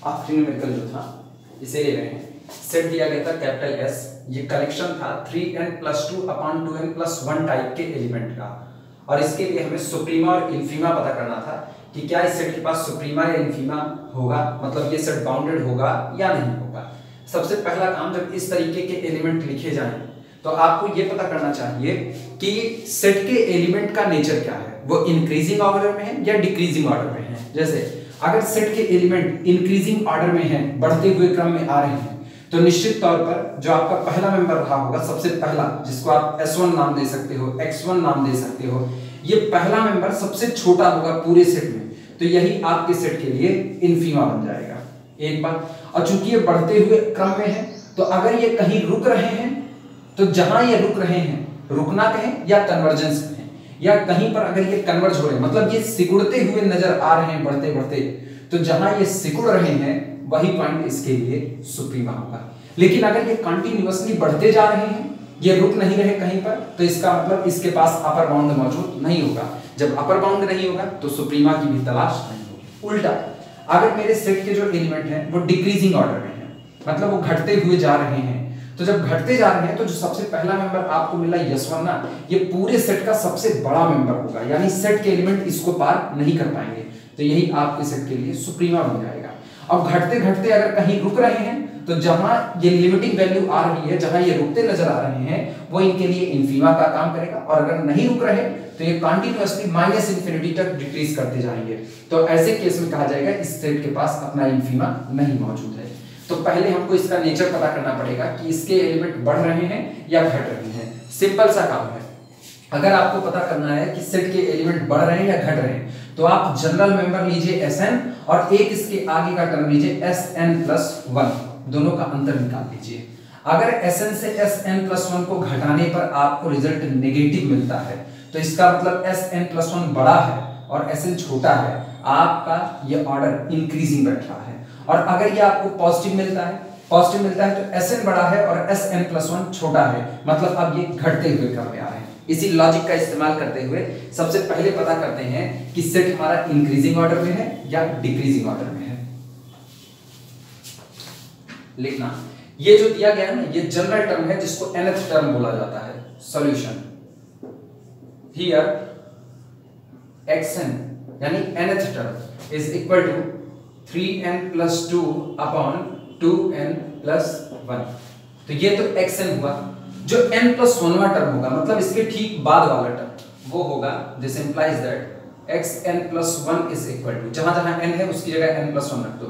आखिरी न्यूमेरिकल जो था इसे ले रहे हैं। सेट दिया गया था कैपिटल एस, ये कलेक्शन था 3n+2/2n+1 टाइप के एलिमेंट का, और इसके लिए हमें सुप्रीमा और इन्फीमा पता करना था कि क्या इस सेट के पास सुप्रीमा या इन्फीमा होगा, मतलब ये सेट बाउंडेड होगा या नहीं होगा। सबसे पहला काम, जब इस तरीके के एलिमेंट लिखे जाएं तो आपको ये पता करना चाहिए कि सेट के एलिमेंट का नेचर क्या है, वो इंक्रीजिंग ऑर्डर में है या डिक्रीजिंग ऑर्डर में है। जैसे अगर सेट के एलिमेंट इंक्रीजिंग ऑर्डर में हैं, बढ़ते हुए क्रम में आ रहे हैं, तो निश्चित तौर पर जो आपका पहला मेंबर रहा होगा, सबसे पहला, जिसको आप S1 नाम दे सकते हो, X1 नाम दे सकते हो, ये पहला मेंबर सबसे छोटा होगा पूरे सेट में, तो यही आपके सेट के लिए इन्फीमा बन जाएगा। एक बात, और चूंकि ये बढ़ते हुए क्रम में है, तो अगर ये कहीं रुक रहे हैं, तो जहां ये रुक रहे हैं, रुकना कहें या कन्वर्जेंस कहें, या कहीं पर अगर ये कन्वर्ज हो रहे हैं, मतलब ये सिकुड़ते हुए नजर आ रहे हैं बढ़ते बढ़ते, तो जहां ये सिकुड़ रहे हैं वही पॉइंट इसके लिए सुप्रीमा होगा। लेकिन अगर ये कंटिन्यूअसली बढ़ते जा रहे हैं, ये रुक नहीं रहे कहीं पर, तो इसका मतलब इसके पास अपर बाउंड मौजूद नहीं होगा। जब अपर बाउंड नहीं होगा तो सुप्रीमा की भी तलाश नहीं होगी। उल्टा, अगर मेरे सेट के जो एलिमेंट हैं वो डिक्रीजिंग ऑर्डर में हैं, मतलब वो घटते हुए जा रहे हैं, तो जब घटते जा रहे हैं तो जो सबसे पहला मेंबर आपको मिला S1 ना, ये पूरे सेट का सबसे बड़ा मेंबर होगा, यानी सेट के एलिमेंट इसको पार नहीं कर पाएंगे, तो यही आपके सेट के लिए सुप्रीमा बन जाएगा। अब घटते घटते अगर कहीं रुक रहे हैं, तो जहां ये लिमिटिंग वैल्यू आ रही है, जहां ये रुकते नजर आ रहे हैं, वो इनके लिए इन्फीमा का काम करेगा, और अगर नहीं रुक रहे तो ये कंटिन्यूअसली -∞ तक डिक्रीज करते जाएंगे। तो ऐसे केस में कहा जाएगा इस सेट के पास अपना इन्फीमा नहीं मौजूद है। तो पहले हमको इसका नेचर पता करना पड़ेगा कि इसके एलिमेंट बढ़ रहे हैं या घट रहे हैं। सिंपल सा काम है। अगर आपको पता करना है कि सेट के एलिमेंट बढ़ रहे हैं या घट रहे हैं, तो आप जनरल मेंबर लीजिए Sn और एक इसके आगे का टर्म लीजिए Sn+1, दोनों का अंतर निकाल लीजिए। अगर Sn से Sn+1 को घटाने पर आपको रिजल्ट नेगेटिव मिलता है, तो इसका मतलब Sn+1 बड़ा है और Sn छोटा है, आपका ये ऑर्डर इंक्रीजिंग बैठ रहा है। और अगर ये आपको पॉजिटिव मिलता है तो Sn बड़ा है और Sn+1 छोटा है, मतलब अब ये घटते हुए क्रम में आ रहे हैं। इसी लॉजिक का इस्तेमाल करते हुए सबसे पहले पता करते हैं कि सेट हमारा इंक्रीजिंग ऑर्डर में है या डिक्रीजिंग ऑर्डर में है। लिखना, ये जो दिया गया है ना, ये जनरल टर्म है जिसको nth टर्म बोला जाता है। सॉल्यूशन हियर xn यानी nth term is equal to 3n+2/2n+1। तो ये तो xn हुआ। जो n+1वां टर्म होगा, मतलब इसके ठीक बाद वाला टर्म, वो होगा, this implies that xn+1 is equal to, जहां जहां n है उसकी जगह n+1 रख दो,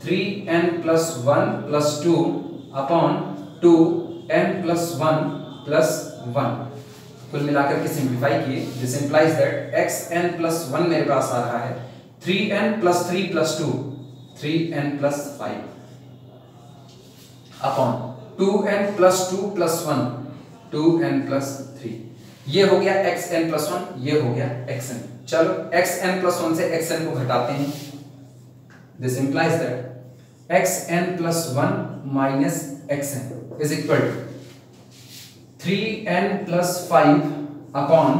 3n+1+2n+1+1। कुल मिलाकर के सिंप्लीफाई किए, दिस इंप्लाइज दैट xn+1 मेरे पास आ रहा है 3n+3+2 3n+5 upon 2n+2+1 2n+3। ये हो गया xn+1, ये हो गया xn। चलो xn+1 से xn को घटाते हैं, this implies that xn+1 minus xn is equal to 3n+5 upon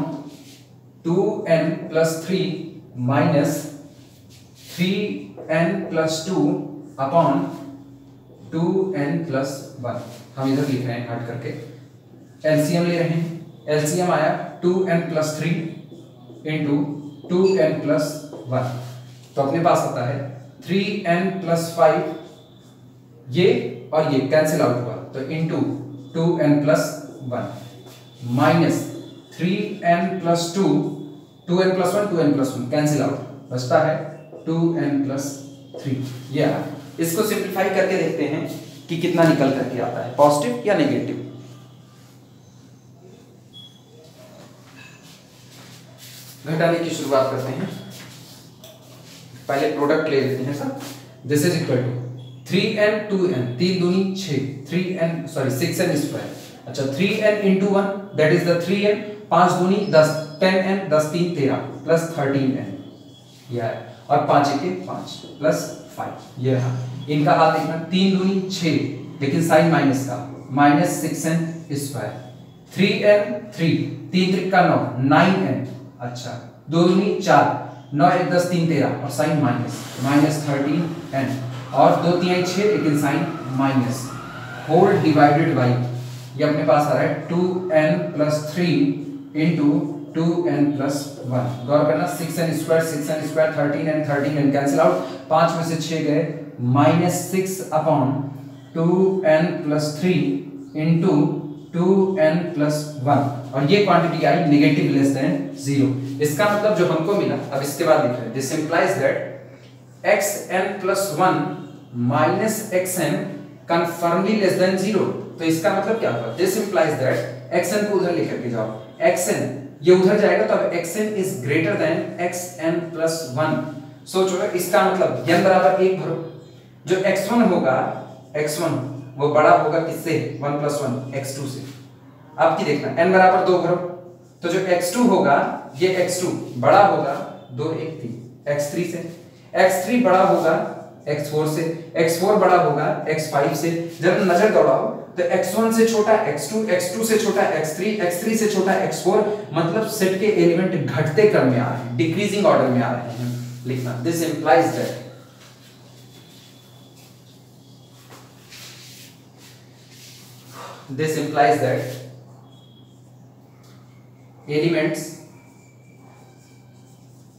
2n+3 minus 3n+2 upon 2n+1। हम इधर लिख रहे हैं हट करके, एलसीएम ले रहे हैं। एलसीएम आया 2n+3 इंटू 2n+1, तो अपने पास आता है 3n+5, ये और ये कैंसिल आउट हुआ, तो into 2n+1 minus 3n+2 2n+1 cancel out, बचता है 2n+3। ये इसको सिंप्लीफाई करके देखते हैं कि कितना निकल करके आता है, पॉजिटिव या नेगेटिव। घटाने की शुरुआत करते हैं। पहले प्रोडक्ट ले लेते हैं sir. This is equal to 3n 2n 3 दूनी 6 6n स्क्वायर। अच्छा 3n into 1 that is the 3n, 5 दूनी 10 10n 10 3 13 प्लस 13n, यह है, और 5 1 5 प्लस 5, ये रहा। इनका हाल देखना, 3 दूनी 6 लेकिन साइन माइनस का, minus 6n square, 3n 3 3 3 9 9n, अच्छा 2 दूनी 4 9 1 10 3 13 और साइन माइनस 13n और 2 3 6 एक sign minus whole divided by ये अपने पास आ रहा है 2n+3 इंटू 2n+1। गौर करना 6n square 13n cancel out, 5 में से 6 गए -6/2n+3 इंटू 2n+1 और ये क्वांटिटी आई नेगेटिव लेस देन 0। इसका मतलब जो हमको मिला, अब इसके बाद लिख रहे हैं, this implies that xn+1 minus xn confirmly less then 0। तो इसका मतलब क्या हुआ, दिस इंप्लाइज दैट xn को उधर लेकर के जाओ, xn ये उधर जाएगा तो अब xn is greater than xn+1। सोचो इसका मतलब n बराबर 1 भरो, जो x1 होगा x1 वो बड़ा होगा किससे 1+1 x2 से। अब की देखना n बराबर 2 भरो, तो जो x2 होगा ये x2 बड़ा होगा 2 1 3 x3 से, x3 बड़ा होगा x4 से, x4 बड़ा होगा x5 से। जब नजर दौड़ाओ तो x1 से छोटा x2, x2 से छोटा x3, x3 से छोटा x4, मतलब सेट के एलिमेंट घटते क्रम में आ रहे हैं, डिक्रीजिंग ऑर्डर में आ रहे हैं। लिखना this implies that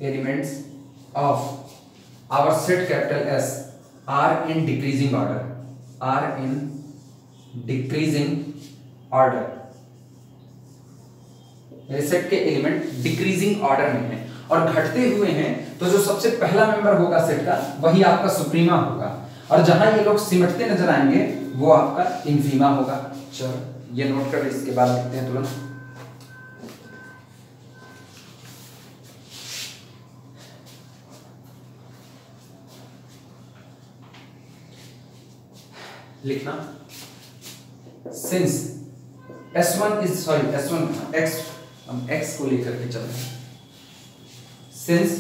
elements of our set capital S are in decreasing order, मेरे सेट के एलिमेंट डिक्रीजिंग ऑर्डर में हैं और घटते हुए हैं, तो जो सबसे पहला मेंबर होगा सेट का वही आपका सुप्रीमा होगा, और जहां ये लोग सिमटते नजर आएंगे वो आपका इन्फीमा होगा। चलो ये नोट कर, इसके बाद लिखते हैं तुरंत। लिखना सिंस S1 x हम x को लेकर के चल रहे हैं, since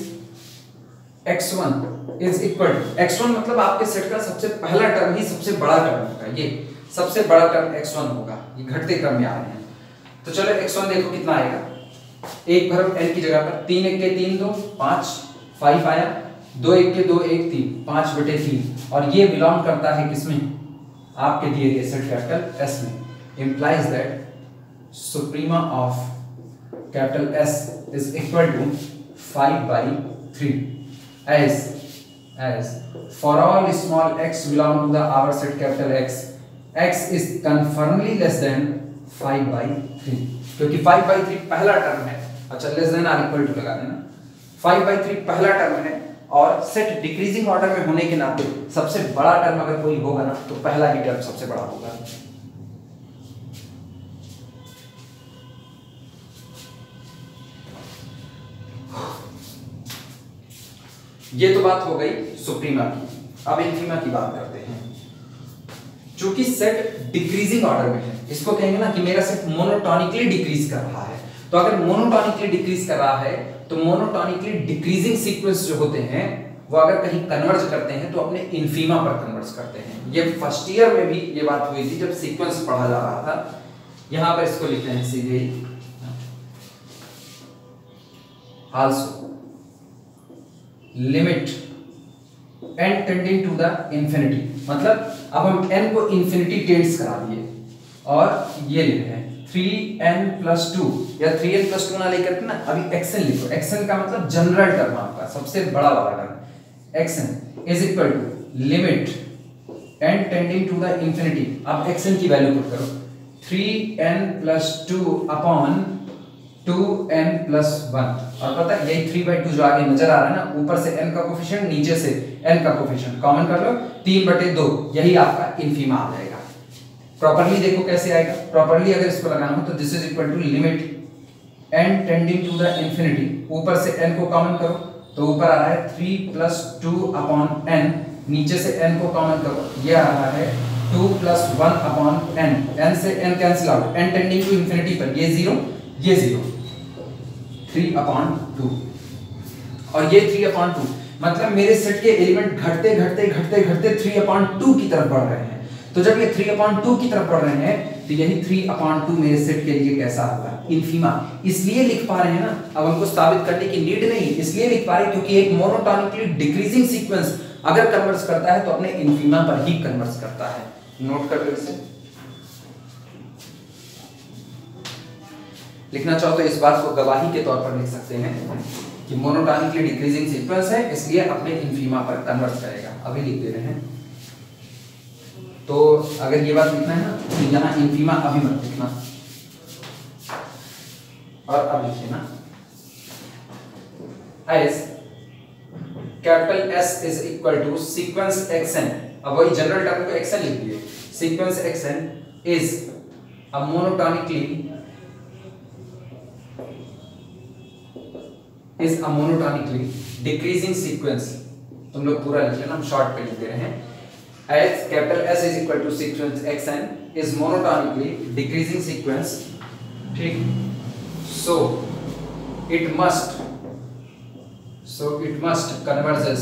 x1 is equal to x1 मतलब आपके सेट का सबसे पहला टर्म ही सबसे बड़ा टर्म होगा, ये सबसे बड़ा टर्म x1 होगा, ये घटते क्रम में आ रहे हैं। तो चलो x1 देखो कितना आएगा, 1 भरो n की जगह पर, 3 1 के 3 2 5 5 आया, 2 1 के 2 1 3 5/3 और ये बिलोंग करता है किसमें, आपके दिए गए सेट कैपिटल S में। implies that suprema of capital S is equal to 5/3 as for all small x belong to the our set capital x is confirmly less than 5/3, क्योंकि 5/3 पहला टर्म है। अच्छा less than or equal to लगा देना, 5/3 पहला term है और set decreasing order में होने के नाते सबसे बड़ा टर्म अगर कोई होगा ना तो पहला ही टर्म सबसे बड़ा होगा। ये तो बात हो गई सुप्रीमा की, अब इन्फीमा की बात करते हैं। चूंकि सेट डिक्रीजिंग ऑर्डर में है, इसको कहेंगे ना कि मेरा सेट मोनोटोनिकली डिक्रीज कर रहा है, तो अगर मोनोटोनिकली डिक्रीज कर रहा है तो मोनोटोनिकली डिक्रीजिंग सीक्वेंस जो होते हैं वो अगर कहीं कन्वर्ज करते हैं तो अपने इन्फीमा पर कन्वर्ज करते हैं। ये फर्स्ट ईयर में भी ये बात हुई थी जब सीक्वेंस पढ़ा जा रहा था। यहां पर इसको लिखते हैं सीधे also limit n tending to the infinity, मतलब अब हम n को इंफिनिटी टेंड्स करा दिए और ये लिख रहे हैं 3n+2 या 3n+2 ना लेकर के ना अभी xn लिखो। xn का मतलब जनरल टर्म आपका सबसे बड़ा वाला term, xn is equal to limit n tending to the infinity. अब xn की वैल्यू पुट करो 3n+2/2n+1 और पता है यही 3/2 जो आगे नजर आ रहा है ना, ऊपर से n का कोफिशिएंट नीचे से n का कोफिशिएंट कॉमन कर लो, 3/2 यही आपका इन्फीमा आ जाएगा। प्रॉपर्ली देखो कैसे आएगा, प्रॉपर्ली अगर इसको लगाना हो तो this is equal to limit n tending to the infinity, ऊपर से n को कॉमन करो तो ऊपर आ रहा है 3+2/n, नीचे से n को कॉमन करो ये आ रहा है 2+1/n, n से n cancel out, n tending to infinity पर ये 0 3/2 और ये 3/2 मतलब मेरे सेट के एलिमेंट घटते घटते घटते घटते 3/2 की तरफ बढ़ रहे हैं। तो जब ये 3/2 की तरफ बढ़ रहे हैं तो यही 3/2 मेरे सेट के लिए कैसा होगा, इन्फीमा। इसलिए लिख पा रहे हैं ना, अब हमको साबित करने की नीड नहीं, इसलिए लिख पा रहे हैं क्योंकि एक मोनोटोनिकली डिक्रीजिंग सीक्वेंस अगर कन्वर्स करता है तो अपने इन्फीमा पर ही कन्वर्स करता है। नोट कर लो इसे। लिखना चाहो तो इस बात को गवाही के तौर पर लिख सकते हैं कि मोनोटोनिकली डिक्रीजिंग सीक्वेंस है, इसलिए अपने इन्फीमा पर कन्वर्स करेगा। अभी लिख दे रहे हैं। तो अगर ये बात लिखना है ना तो यहाँ इन्फीमा अभी मत लिखना, और अब लिखिए ना as capital S is equal to sequence xn। अब वही जनरल टर्म को xn लिख दिए। Sequence xn is a monotonically decreasing sequence. तुम लोग पूरा लिख लेना, हम शॉर्ट पे लिख दे रहे हैं। As capital S is equal to sequence xn is monotonically decreasing sequence, ठीक? So it must converges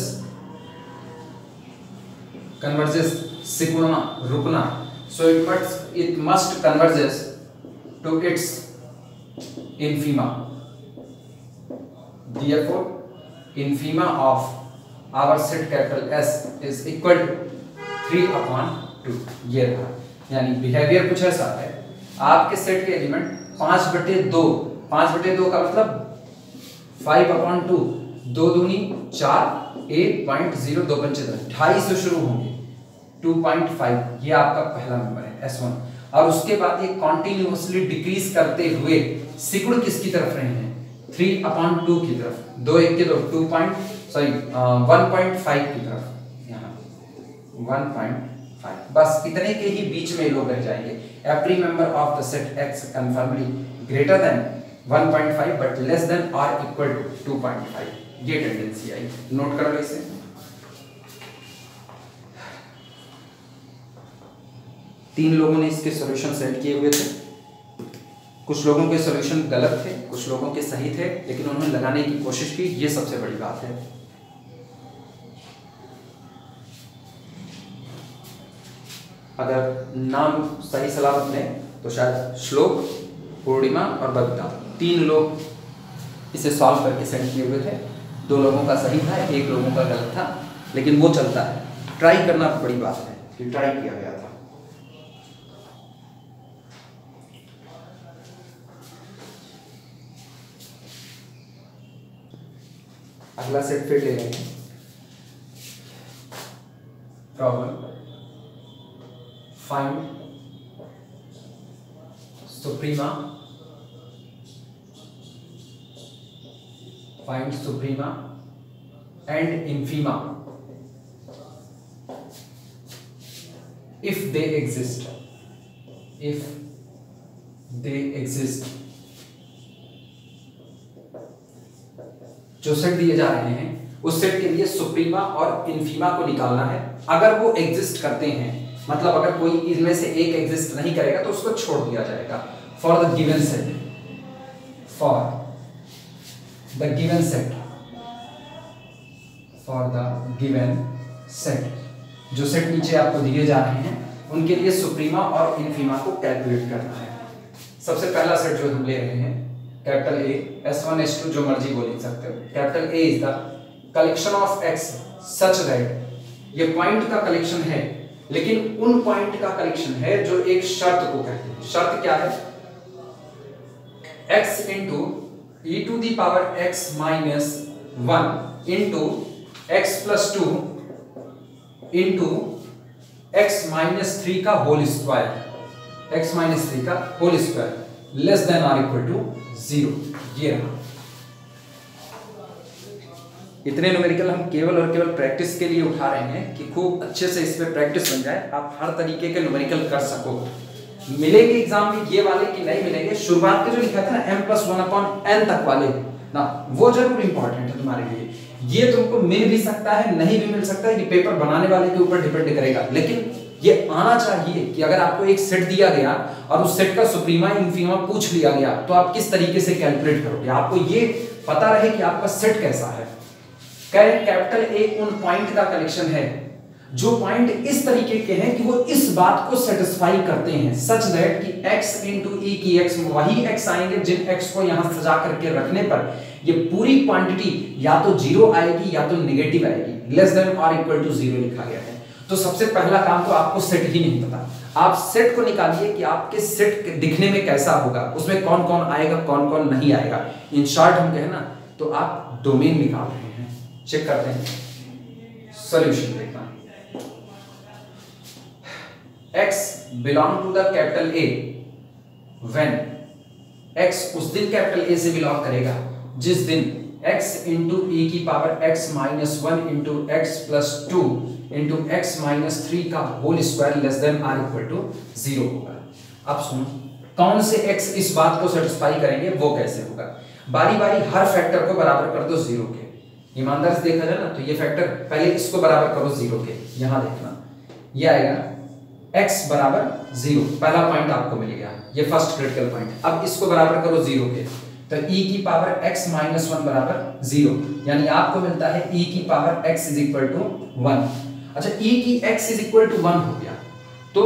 सिकुड़ना, रुकना। So it must converges to its infima. Therefore, infima of our set capital S is equal to 3/2। ये रहा। यानी behaviour कुछ ऐसा है, आपके सेट के एलिमेंट 5/2, 5/2 का मतलब 5/2, 2 दूनी 4, 8.0, 2 पंचे 10, 2.5 से शुरू होंगे, 2.5 ये आपका पहला नंबर है S1। और उसके बाद ये कॉन्टिन्यूसली डिक्रीज करते हुए सिकुड़ किसकी तरफ रहे हैं? 3/2 की तरफ, 1 की तरफ, 1.5 की तरफ, 1.5। बस इतने के ही बीच में लोग रह जाएंगे। Every member of the set X confirmly greater then 1.5 but less than और इक्वल टू 2.5, ये टेंडेंसी आई। नोट कर लो इसे। तीन लोगों ने इसके सॉल्यूशन सेट किए हुए थे। कुछ लोगों के सॉल्यूशन गलत थे, कुछ लोगों के सही थे, लेकिन उन्होंने लगाने की कोशिश की, ये सबसे बड़ी बात है। अगर नाम सही सलामत लें तो शायद श्लोक, पूर्णिमा और बबीता, 3 लोग इसे सॉल्व करके सेंड किए हुए थे। 2 लोगों का सही था, 1 लोगों का गलत था, लेकिन वो चलता है। ट्राई करना बड़ी बात है कि ट्राई किया गया था। अगला सेट फिर ले रहे हैं। Problem find suprema and infima if they exist, जो सेट दिए जा रहे हैं उस सेट के लिए सुप्रीमा और इन्फीमा को निकालना है। अगर वो एग्जिस्ट करते हैं, मतलब अगर कोई इनमें से एक एग्जिस्ट नहीं करेगा तो उसको छोड़ दिया जाएगा। फॉर द गिवन सेट, जो सेट नीचे आपको दिए जा रहे हैं उनके लिए सुप्रीमा और इन्फीमा को कैलकुलेट करना है। सबसे पहला सेट जो हम ले रहे हैं कैपिटल A, S1 S2 जो मर्जी वो लिख सकते हो। Capital A is the collection of X such that, ये पॉइंट का कलेक्शन है, लेकिन उन पॉइंट का कलेक्शन है जो एक शर्त को कहते हैं। शर्त क्या है? x into e to the power x minus 1 into x plus 2 into x minus 3 का होल स्क्वायर, x minus 3 का होल स्क्वायर लेस देन और इक्वल टू 0। ये रहा। इतने न्यूमेरिकल हम केवल और केवल प्रैक्टिस के लिए उठा रहे हैं कि खूब अच्छे से इस पे प्रैक्टिस बन जाए, आप हर तरीके के न्यूमेरिकल कर सको। मिलेंगे एग्जाम में ये वाले कि नहीं मिलेंगे, शुरुआत के जो लिखा था ना m+1/n तक वाले ना, वो जरूर इंपॉर्टेंट है तुम्हारे लिए। ये तुमको मिल भी सकता है, नहीं भी मिल सकता है, ये पेपर बनाने वाले के ऊपर डिपेंड करेगा, लेकिन ये आना चाहिए कि अगर आपको एक सेट दिया गया और उस सेट का सुप्रीमा इन्फीमा पूछ लिया गया तो आप किस तरीके से कैलकुलेट करोगे, आपको ये पता रहे कि आपका सेट कैसा है। कैपिटल A उन पॉइंट का कलेक्शन है जो पॉइंट इस तरीके के हैं कि वो इस बात को सेटिस्फाई करते हैं सच दैट कि x into e की x वही x आएंगे जिन x को यहां सजा करके रखने पर ये पूरी क्वांटिटी या तो जीरो आएगी या तो नेगेटिव आएगी। लेस देन और इक्वल टू जीरो लिखा गया है। तो सबसे पहला काम तो आपको सेट ही नहीं पता, आप सेट को निकालिए कि आपके सेट दिखने में कैसा होगा, उसमें कौन कौन आएगा कौन कौन नहीं आएगा। इन शॉर्ट हम कहें ना तो आप डोमेन निकाल रहे हैं। चेक करते हैं सॉल्यूशन देखना। x belong to the capital A when x उस दिन कैपिटल A से बिलोंग करेगा जिस दिन x इंटू e की power x minus 1 into x plus 2 into x minus 3 का whole square less than or equal to 0 होगा। अब सुनो कौन से x इस बात को सेटिस्फाई करेंगे, वो कैसे होगा। बारी बारी हर फैक्टर को बराबर कर दो 0 के। ईमानदार से देखा जाए ना तो ये फैक्टर पहले इसको बराबर करो 0 के। यहां देखना ये आएगा x बराबर 0, पहला पॉइंट आपको मिल गया, ये फर्स्ट क्रिटिकल पॉइंट। अब इसको बराबर करो 0 के तो e की पावर x माइनस 1 बराबर 0, यानी आपको मिलता है e की power x is equal to 1। अच्छा e की x इज इक्वल टू 1 हो गया। तो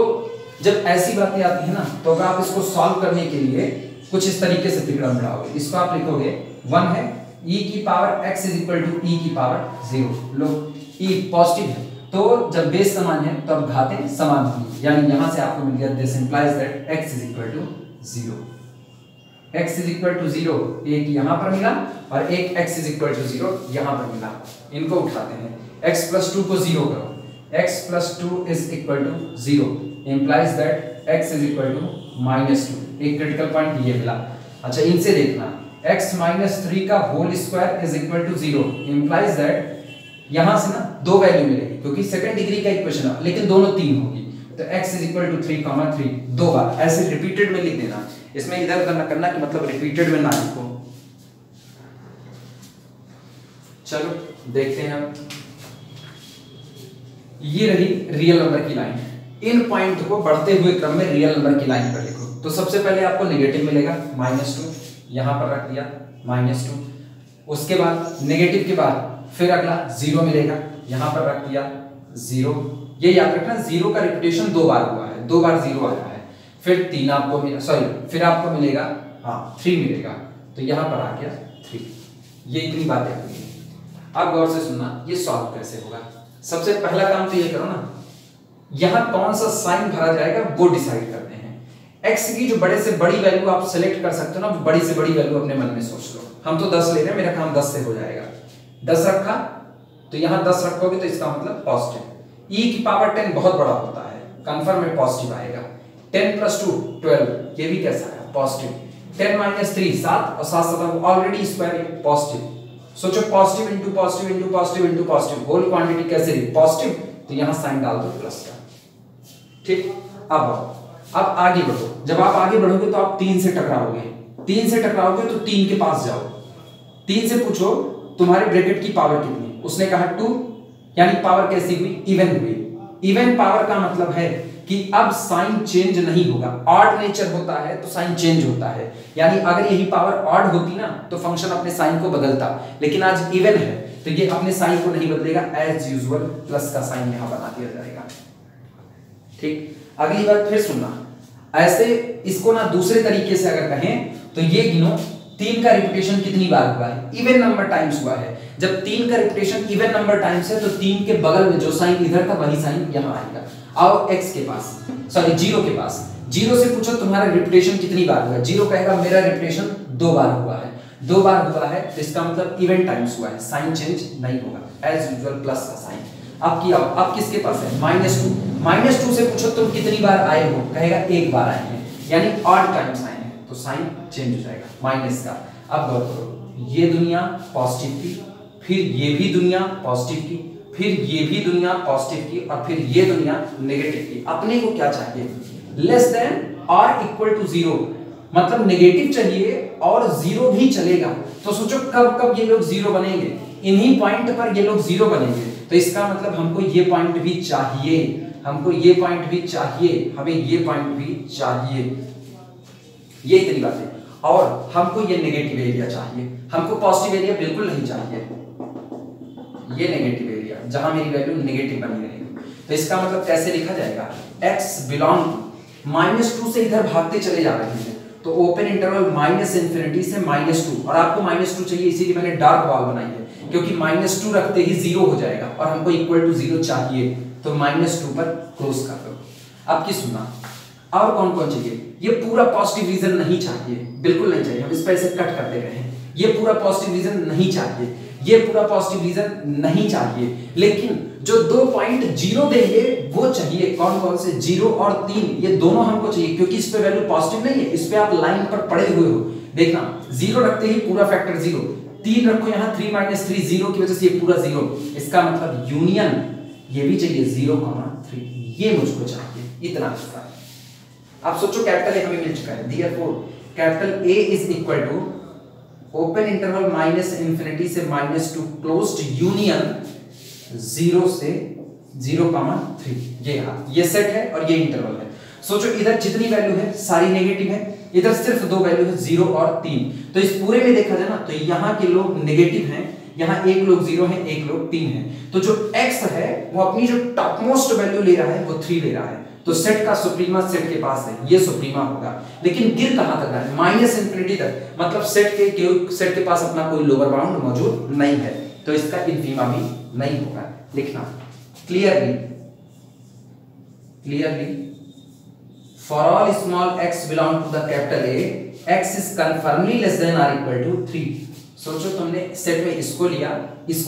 जब ऐसी बातें आती है ना तो अगर आप इसको सॉल्व करने के लिए कुछ इस तरीके से त्रिकोण बढ़ाओगे, इसको आप लिखोगे 1 है e की power x is equal to e की पावर 0। लो e पॉजिटिव है तो जब बेस समान है तब घातें समान होंगी, यानी यहां से आपको मिल गया this implies that x is equal to 0। x is equal to 0 एक यहां पर मिला और एक x इज इक्वल टू 0 यहां पर मिला। इनको उठाते हैं, x प्लस 2 को 0 करो, x plus 2 is equal to 0 implies that x is equal to minus 2। एक क्रिटिकल पॉइंट ये मिला। अच्छा इनसे देखना x माइनस 3 का whole square is equal to 0 implies that यहां से ना दो वैल्यू मिलेगी क्योंकि सेकंड डिग्री का इक्वेशन है, लेकिन दोनों 3 होगी तो x इज इक्वल टू 3, 3 दो बार ऐसे रिपीटेड में लिख देना। इसमें इधर उधर ना करना कि मतलब रिपीटेड में ना लिखो। चलो देखते हैं हम, ये रही रियल नंबर की लाइन। इन पॉइंट को बढ़ते हुए क्रम में रियल नंबर की लाइन पर लिखो। तो सबसे पहले आपको नेगेटिव मिलेगा -2, यहां पर रख दिया -2। उसके बाद नेगेटिव के बाद फिर अगला 0 मिलेगा, यहां पर रख दिया 0। ये याद रखना 0 का रिपीटेशन 2 बार हुआ है, 2 बार 0 आया है। फिर 3 आपको फिर आपको मिलेगा 3 मिलेगा तो यहां पर आ गया 3। ये इतनी बातें हुई। अब गौर से सुनना ये सॉल्व कैसे होगा। सबसे पहला काम तो ये करो ना, यहां कौन सा साइन भरा जाएगा वो डिसाइड करते हैं। x की जो बड़े से बड़ी वैल्यू आप सेलेक्ट कर सकते हो ना, बड़ी से बड़ी वैल्यू अपने मन में सोच लो। हम तो 10 ले रहे हैं, मेरा काम 10 से हो जाएगा। 10 रखा तो यहां 10 रखोगे तो इसका मतलब पॉजिटिव। e की पावर 10 बहुत बड़ा होता है, कंफर्म में पॉजिटिव आएगा। 10 प्लस 2 12, ये भी कैसा है पॉजिटिव। 10 माइनस 3 7 और 7 7 ऑलरेडी स्क्वायर पॉजिटिव। सोचो positive into positive into positive into positive, whole quantity कैसे रही पॉजिटिव, तो यहां साइन डाल दो प्लस का। ठीक, अब आगे बढ़ो। जब आप आगे बढ़ोगे तो आप 3 से टकराओगे, 3 से टकराओगे तो 3 के पास जाओ, 3 से पूछो तुम्हारे ब्रैकेट की पावर कितनी। उसने कहा 2, यानी पावर कैसी हुई, इवन हुई। इवन पावर का मतलब है कि अब साइन चेंज नहीं होगा। ऑड नेचर होता है तो साइन चेंज होता है, यानी अगर यही पावर ऑड होती ना तो फंक्शन अपने साइन को बदलता, लेकिन आज इवन है तो ये अपने साइन को नहीं बदलेगा, एज यूजुअल प्लस का साइन यहां बना दिया जाएगा। ठीक, अगली बात फिर सुनना। ऐसे इसको ना दूसरे तरीके से अगर कहें तो ये गिनो 3 का रिपीटेशन कितनी बार हुआ है, इवन नंबर टाइम्स हुआ है। जब 3 का रिपीटेशन इवन नंबर टाइम्स है तो 3 के बगल में जो साइन इधर था वही साइन यहां आएगा। आओ x के पास, सॉरी 0 के पास। 0 से पूछो तुम्हारा रिपीटेशन कितनी बार हुआ है, 0 कहेगा मेरा रिपीटेशन 2 बार हुआ है। 2 बार हुआ है तो इसका मतलब इवन टाइम्स हुआ है, साइन चेंज नहीं होगा, एज यूजुअल प्लस का साइन। अब किसके पास है -2। -2 से पूछो तुम कितनी बार आए हो, कहेगा 1 बार आए हैं, यानी ऑड टाइम्स आए हैं तो साइन चेंज हो जाएगा माइनस का। अब गौर करो, ये दुनिया पॉजिटिव की, फिर ये भी दुनिया पॉजिटिव की, फिर ये भी दुनिया पॉजिटिव की और फिर ये दुनिया नेगेटिव की। अपने को क्या चाहिए, लेस देन और इक्वल टू 0, मतलब नेगेटिव चाहिए और 0 भी चलेगा। तो सोचो कब कब ये लोग 0 बनेंगे, इन्हीं पॉइंट पर ये लोग 0 बनेंगे। तो इसका मतलब हमको ये पॉइंट भी चाहिए, हमको ये पॉइंट भी चाहिए, हमें ये पॉइंट भी चाहिए। ये इतनी बात है। और हमको ये नेगेटिव एरिया चाहिए, हमको पॉजिटिव एरिया बिल्कुल नहीं चाहिए। ये नेगेटिव एरिया जहां मेरी वैल्यू नेगेटिव बनी रहेगी। तो इसका मतलब कैसे लिखा जाएगा, x बिलोंग -2 से इधर भागते चले जा रहे हैं तो ओपन इंटरवल माइनस इन्फिनिटी से -2, और आपको -2 चाहिए इसीलिए मैंने डार्क वॉल बनाई है, क्योंकि -2 रखते ही 0 हो जाएगा और हमको इक्वल टू 0 चाहिए, तो -2 पर क्लोज कर दो। अब की सुनना, और कौन कौन चाहिए? ये पूरा पॉजिटिव रीजन नहीं चाहिए, बिल्कुल नहीं चाहिए, हम इस पर ऐसे कट करते रहे हैं। ये पूरा पॉजिटिव रीजन नहीं चाहिए, ये पूरा पॉजिटिव रीजन नहीं चाहिए, लेकिन जो 2 पॉइंट 0 देंगे वो चाहिए। कौन कौन से? 0 और 3, ये दोनों हमको चाहिए, क्योंकि इस पे वैल्यू पॉजिटिव नहीं है, इस पे आप लाइन पर पड़े हुए हो। देखना 0 रखते ही पूरा फैक्टर 0, 3 रखो यहाँ 3 - 3 0 की वजह से ये पूरा 0, इसका मतलब यूनियन ये भी चाहिए 0,3, ये मुझको चाहिए, इतना अच्छा है। आप सोचो कैपिटल ए हमें मिल चुका है, therefore capital A is equal to open interval minus infinity से -2 क्लोज्ड यूनियन 0 से 0,3, ये सेट है और ये इंटरवल है। सोचो इधर जितनी वैल्यू है सारी नेगेटिव है, इधर सिर्फ 2 वैल्यू है 0 और 3, तो इस पूरे में देखा जाए ना तो यहाँ के लोग नेगेटिव हैं, यहाँ एक लोग 0 है, एक लोग 3 है, तो जो x है वो अपनी जो टॉपमोस्ट वैल्यू ले रहा है वो 3 ले रहा है, तो सेट का सुप्रीमा सेट के पास है, ये सुप्रीमा होगा। लेकिन गिर कहां तक रहा है? माइनस इन्फिनिटी तक, मतलब सेट के पास अपना कोई लोअर बाउंड मौजूद नहीं है, तो इसका इन्फीमा भी नहीं होगा। लिखना clearly for all small x belong to the capital A, x is confirmly less than or equal to 3। सोचो तुमने सेट में इसको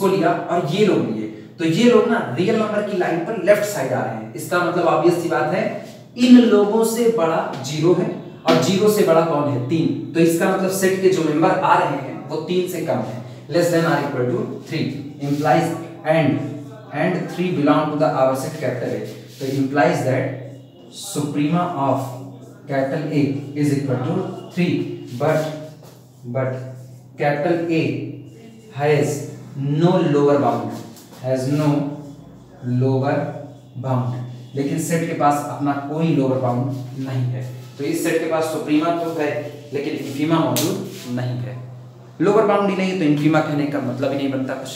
लिया और ये लोग लिए, तो ये लोग ना रियल नंबर की लाइन पर लेफ्ट साइड आ रहे हैं, इसका मतलब ऑब्वियस सी बात है इन लोगों से बड़ा 0 है और 0 से बड़ा कौन है? 3, तो इसका मतलब सेट के जो मेंबर आ रहे हैं वो 3 से कम है, less than or equal to 3 implies and 3 belong to the our set capital A, so implies that suprema of capital A is equal to 3, but capital A has no lower bound, लेकिन set के पास अपना कोई lower bound नहीं है, तो इस set के पास सुप्रीमा तो है लेकिन इन्फीमा मौजूद नहीं है। लोअर बाउंड ही नहीं है तो इन्फीमा कहने का मतलब ही नहीं बनता कुछ।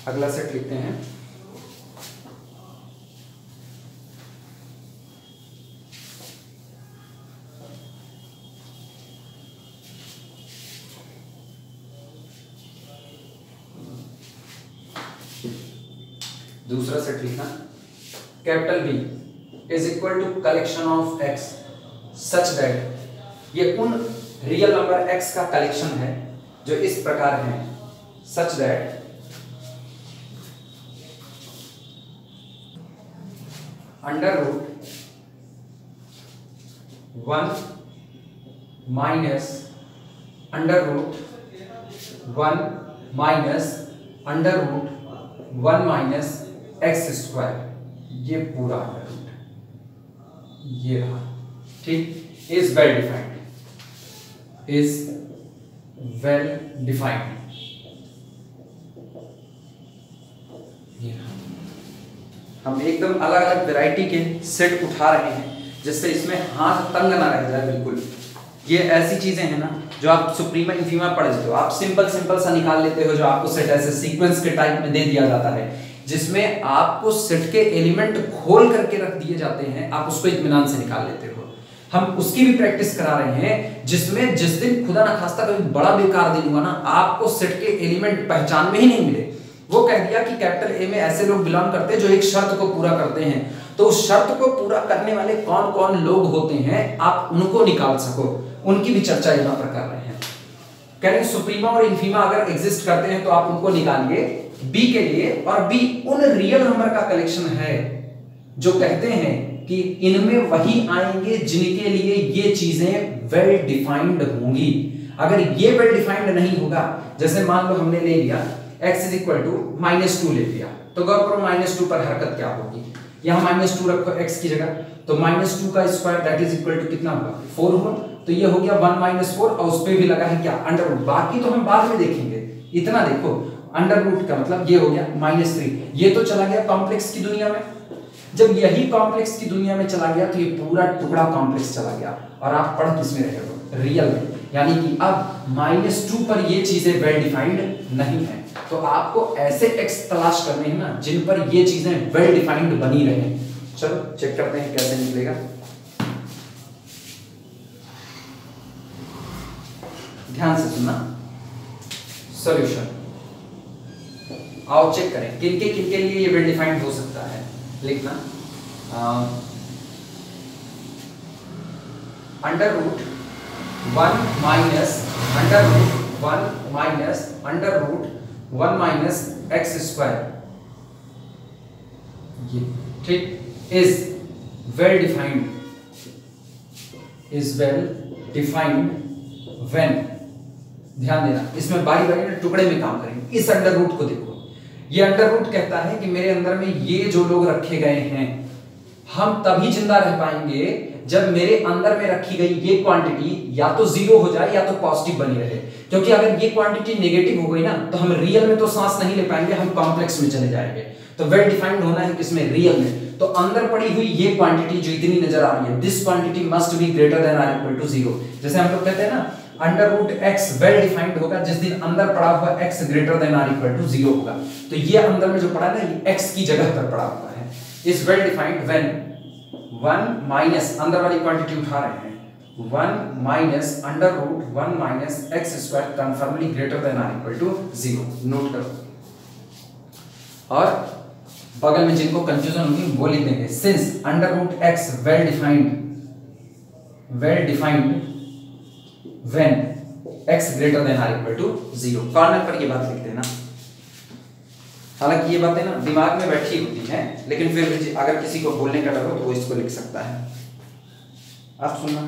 अगला सेट लिखते हैं, दूसरा सेट लिखना, capital B is equal to collection of x such that, ये उन रियल नंबर x का कलेक्शन है जो इस प्रकार है, such that under root 1 minus under root 1 minus under root 1 minus x square, ये पूरा अंडर रूट ये रहा, ठीक, इज वेल डिफाइंड, ये रहा। हम एकदम अलग अलग वैरायटी के सेट उठा रहे हैं जिससे इसमें हाथ तंग ना रह जाए बिल्कुल। ये ऐसी चीजें हैं ना जो आप सुप्रीमा इन्फीमा पढ़ लेते हो, आप सिंपल सा निकाल लेते हो, जो आपको सेट ऐसे सीक्वेंस के टाइप में दे दिया जाता है जिसमें आपको सेट के एलिमेंट खोल करके रख दिए जाते हैं, आप उसको इत्मीनान से निकाल लेते हो। हम उसकी भी प्रैक्टिस करा रहे हैं जिसमें जिस दिन खुदा ना खास्ता कभी बड़ा बेकार दे दूंगा ना, आपको सेट के एलिमेंट पहचान में ही नहीं मिले। वो कह दिया कि कैपिटल ए में ऐसे लोग बिलोंग करते हैं जो एक शर्त को पूरा करते हैं, तो उस शर्त को पूरा करने वाले कौन कौन लोग होते हैं आप उनको निकाल सको, उनकी भी चर्चा यहाँ पर कर रहे हैं। कह रहे हैं सुप्रीमा और इन्फीमा अगर एग्जिस्ट करते हैं तो आप उनको निकालिए बी के लिए, और बी उन रियल नंबर का कलेक्शन है जो कहते हैं कि इनमें वही आएंगे जिनके लिए ये चीजें वेल डिफाइंड होंगी। अगर ये वेल डिफाइंड नहीं होगा, जैसे मान लो हमने ले लिया x इज इक्वल टू -2 ले लिया, तो गौर करो -2 पर हरकत क्या होगी, यहाँ -2 रखो x की जगह, तो -2 का square that is equal to कितना होगा 4 होगा, तो ये हो गया 1 - 4 और उस पे भी लगा है क्या अंडर रूट, बाकी तो हम बाद में देखेंगे। इतना देखो अंडर रूट का मतलब ये हो गया -3, ये तो चला गया कॉम्प्लेक्स की दुनिया में। जब यही कॉम्प्लेक्स की दुनिया में चला गया तो ये पूरा टुकड़ा कॉम्प्लेक्स चला गया, और आप पढ़ किसमें रहे हो, रियल में। यानी कि अब -2 पर ये चीजें वेल डिफाइंड नहीं है। तो आपको ऐसे x तलाश करने हैं ना जिन पर ये चीजें वेल डिफाइंड बनी रहे। चलो चेक करते हैं कैसे निकलेगा। ध्यान से सुनना सॉल्यूशन। आओ चेक करें किनके लिए ये वेल डिफाइंड हो सकता है। लिखना under root 1 minus under root 1 minus x square, ये ठीक इज वेल डिफाइंड व्हेन। ध्यान देना, इसमें बारी बारी टुकड़े में काम करेंगे। इस अंडर रूट को देखो, ये अंडर रूट कहता है कि मेरे अंदर में ये जो लोग रखे गए हैं, हम तभी जिंदा रह पाएंगे जब मेरे अंदर में रखी गई ये क्वांटिटी या तो जीरो हो जाए या तो पॉजिटिव बनी रहे। क्योंकि अगर ये क्वांटिटी नेगेटिव हो गई ना तो हम रियल में तो सांस नहीं ले पाएंगे, हम कॉम्प्लेक्स में चले जाएंगे। तो वेल डिफाइंड होना है किसमें, रियल में। तो अंदर पड़ी हुई ये क्वांटिटी जो इतनी नजर आ रही है, this quantity must be greater than or equal to 0। जैसे हम लोग कहते हैं ना under root x well defined होगा जिस दिन अंदर पड़ा हुआ x greater than or equal to 0 होगा। तो ये अंदर में जो पड़ा ना ये x की जगह पर पड़ा हुआ है। Is well defined when 1 minus अंदर वाली क्वांटिटी उठा रहे हैं 1 minus under root 1 minus x square confirmly greater than or equal to 0। Note करो और बगल में जिनको कंफ्यूजन होगी वो लिख देंगे since under root x well defined when x greater than or equal to 0। Corner पर ये बात लिख देना। हालांकि ये बातें ना दिमाग में बैठी होती हैं, लेकिन फिर भी अगर किसी को बोलने का डर हो तो वो इसको लिख सकता है। आप सुनना,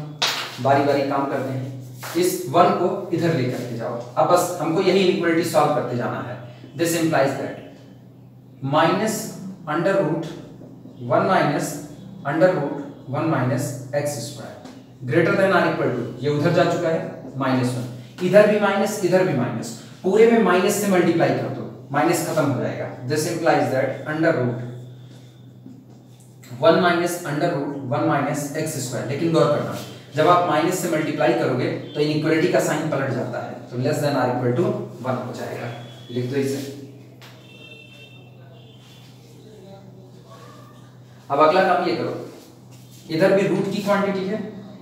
बारी बारी काम करते हैं। इस 1 को इधर लेकर के जाओ। अब बस हमको यही इनइक्वालिटी सॉल्व करते जाना है। This implies that minus under root 1 minus under root 1 minus x square greater than or equal to, ये उधर जा चुका है -1, इधर भी माइनस इधर भी माइनस, पूरे में माइनस से मल्टीप्लाई कर दो, माइनस खत्म हो जाएगा। This implies that under root 1 minus under root 1 minus x square. लेकिन गौर करना, जब आप माइनस से मल्टीप्लाई करोगे तो इनइक्वालिटी का साइन पलट जाता है, तो less than or equal to 1 हो जाएगा। लिख दो इसे। अब अगला काम ये करो, इधर भी रूट की क्वांटिटी है,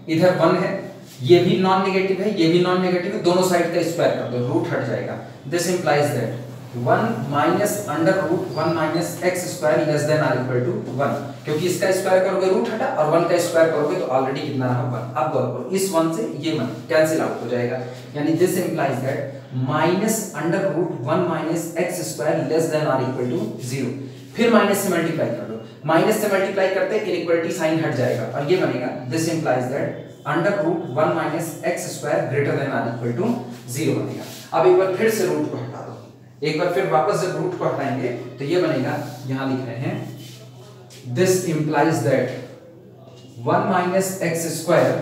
इधर 1 है, ये भी नॉन नेगेटिव है, ये भी नॉन नेगेटिव है, दोनों साइड का स्क्वायर कर दो, रूट हट जाएगा। This implies that 1 minus under root 1 minus x square less than or equal to 1। क्योंकि इसका स्क्वायर करोगे रूट हटा और 1 का स्क्वायर करोगे तो ऑलरेडी कितना रहा 1। अब गौर करो, इस 1 से ये 1 कैंसिल आउट हो जाएगा। यानी this implies that minus under root 1 minus x square less than or equal to 0। फिर माइनस से मल्टीप्लाई कर दो, माइनस से मल्टीप्लाई करते इनइक्वालिटी साइन हट जाएगा और ये बनेगा this implies that under root 1 minus x square greater than or equal to 0 बनेगा। अब एक बार फिर से रूट को हटा दो, एक बार फिर वापस जब रूट को हटाएंगे तो ये बनेगा, यहां लिख रहे हैं this implies that 1 minus x square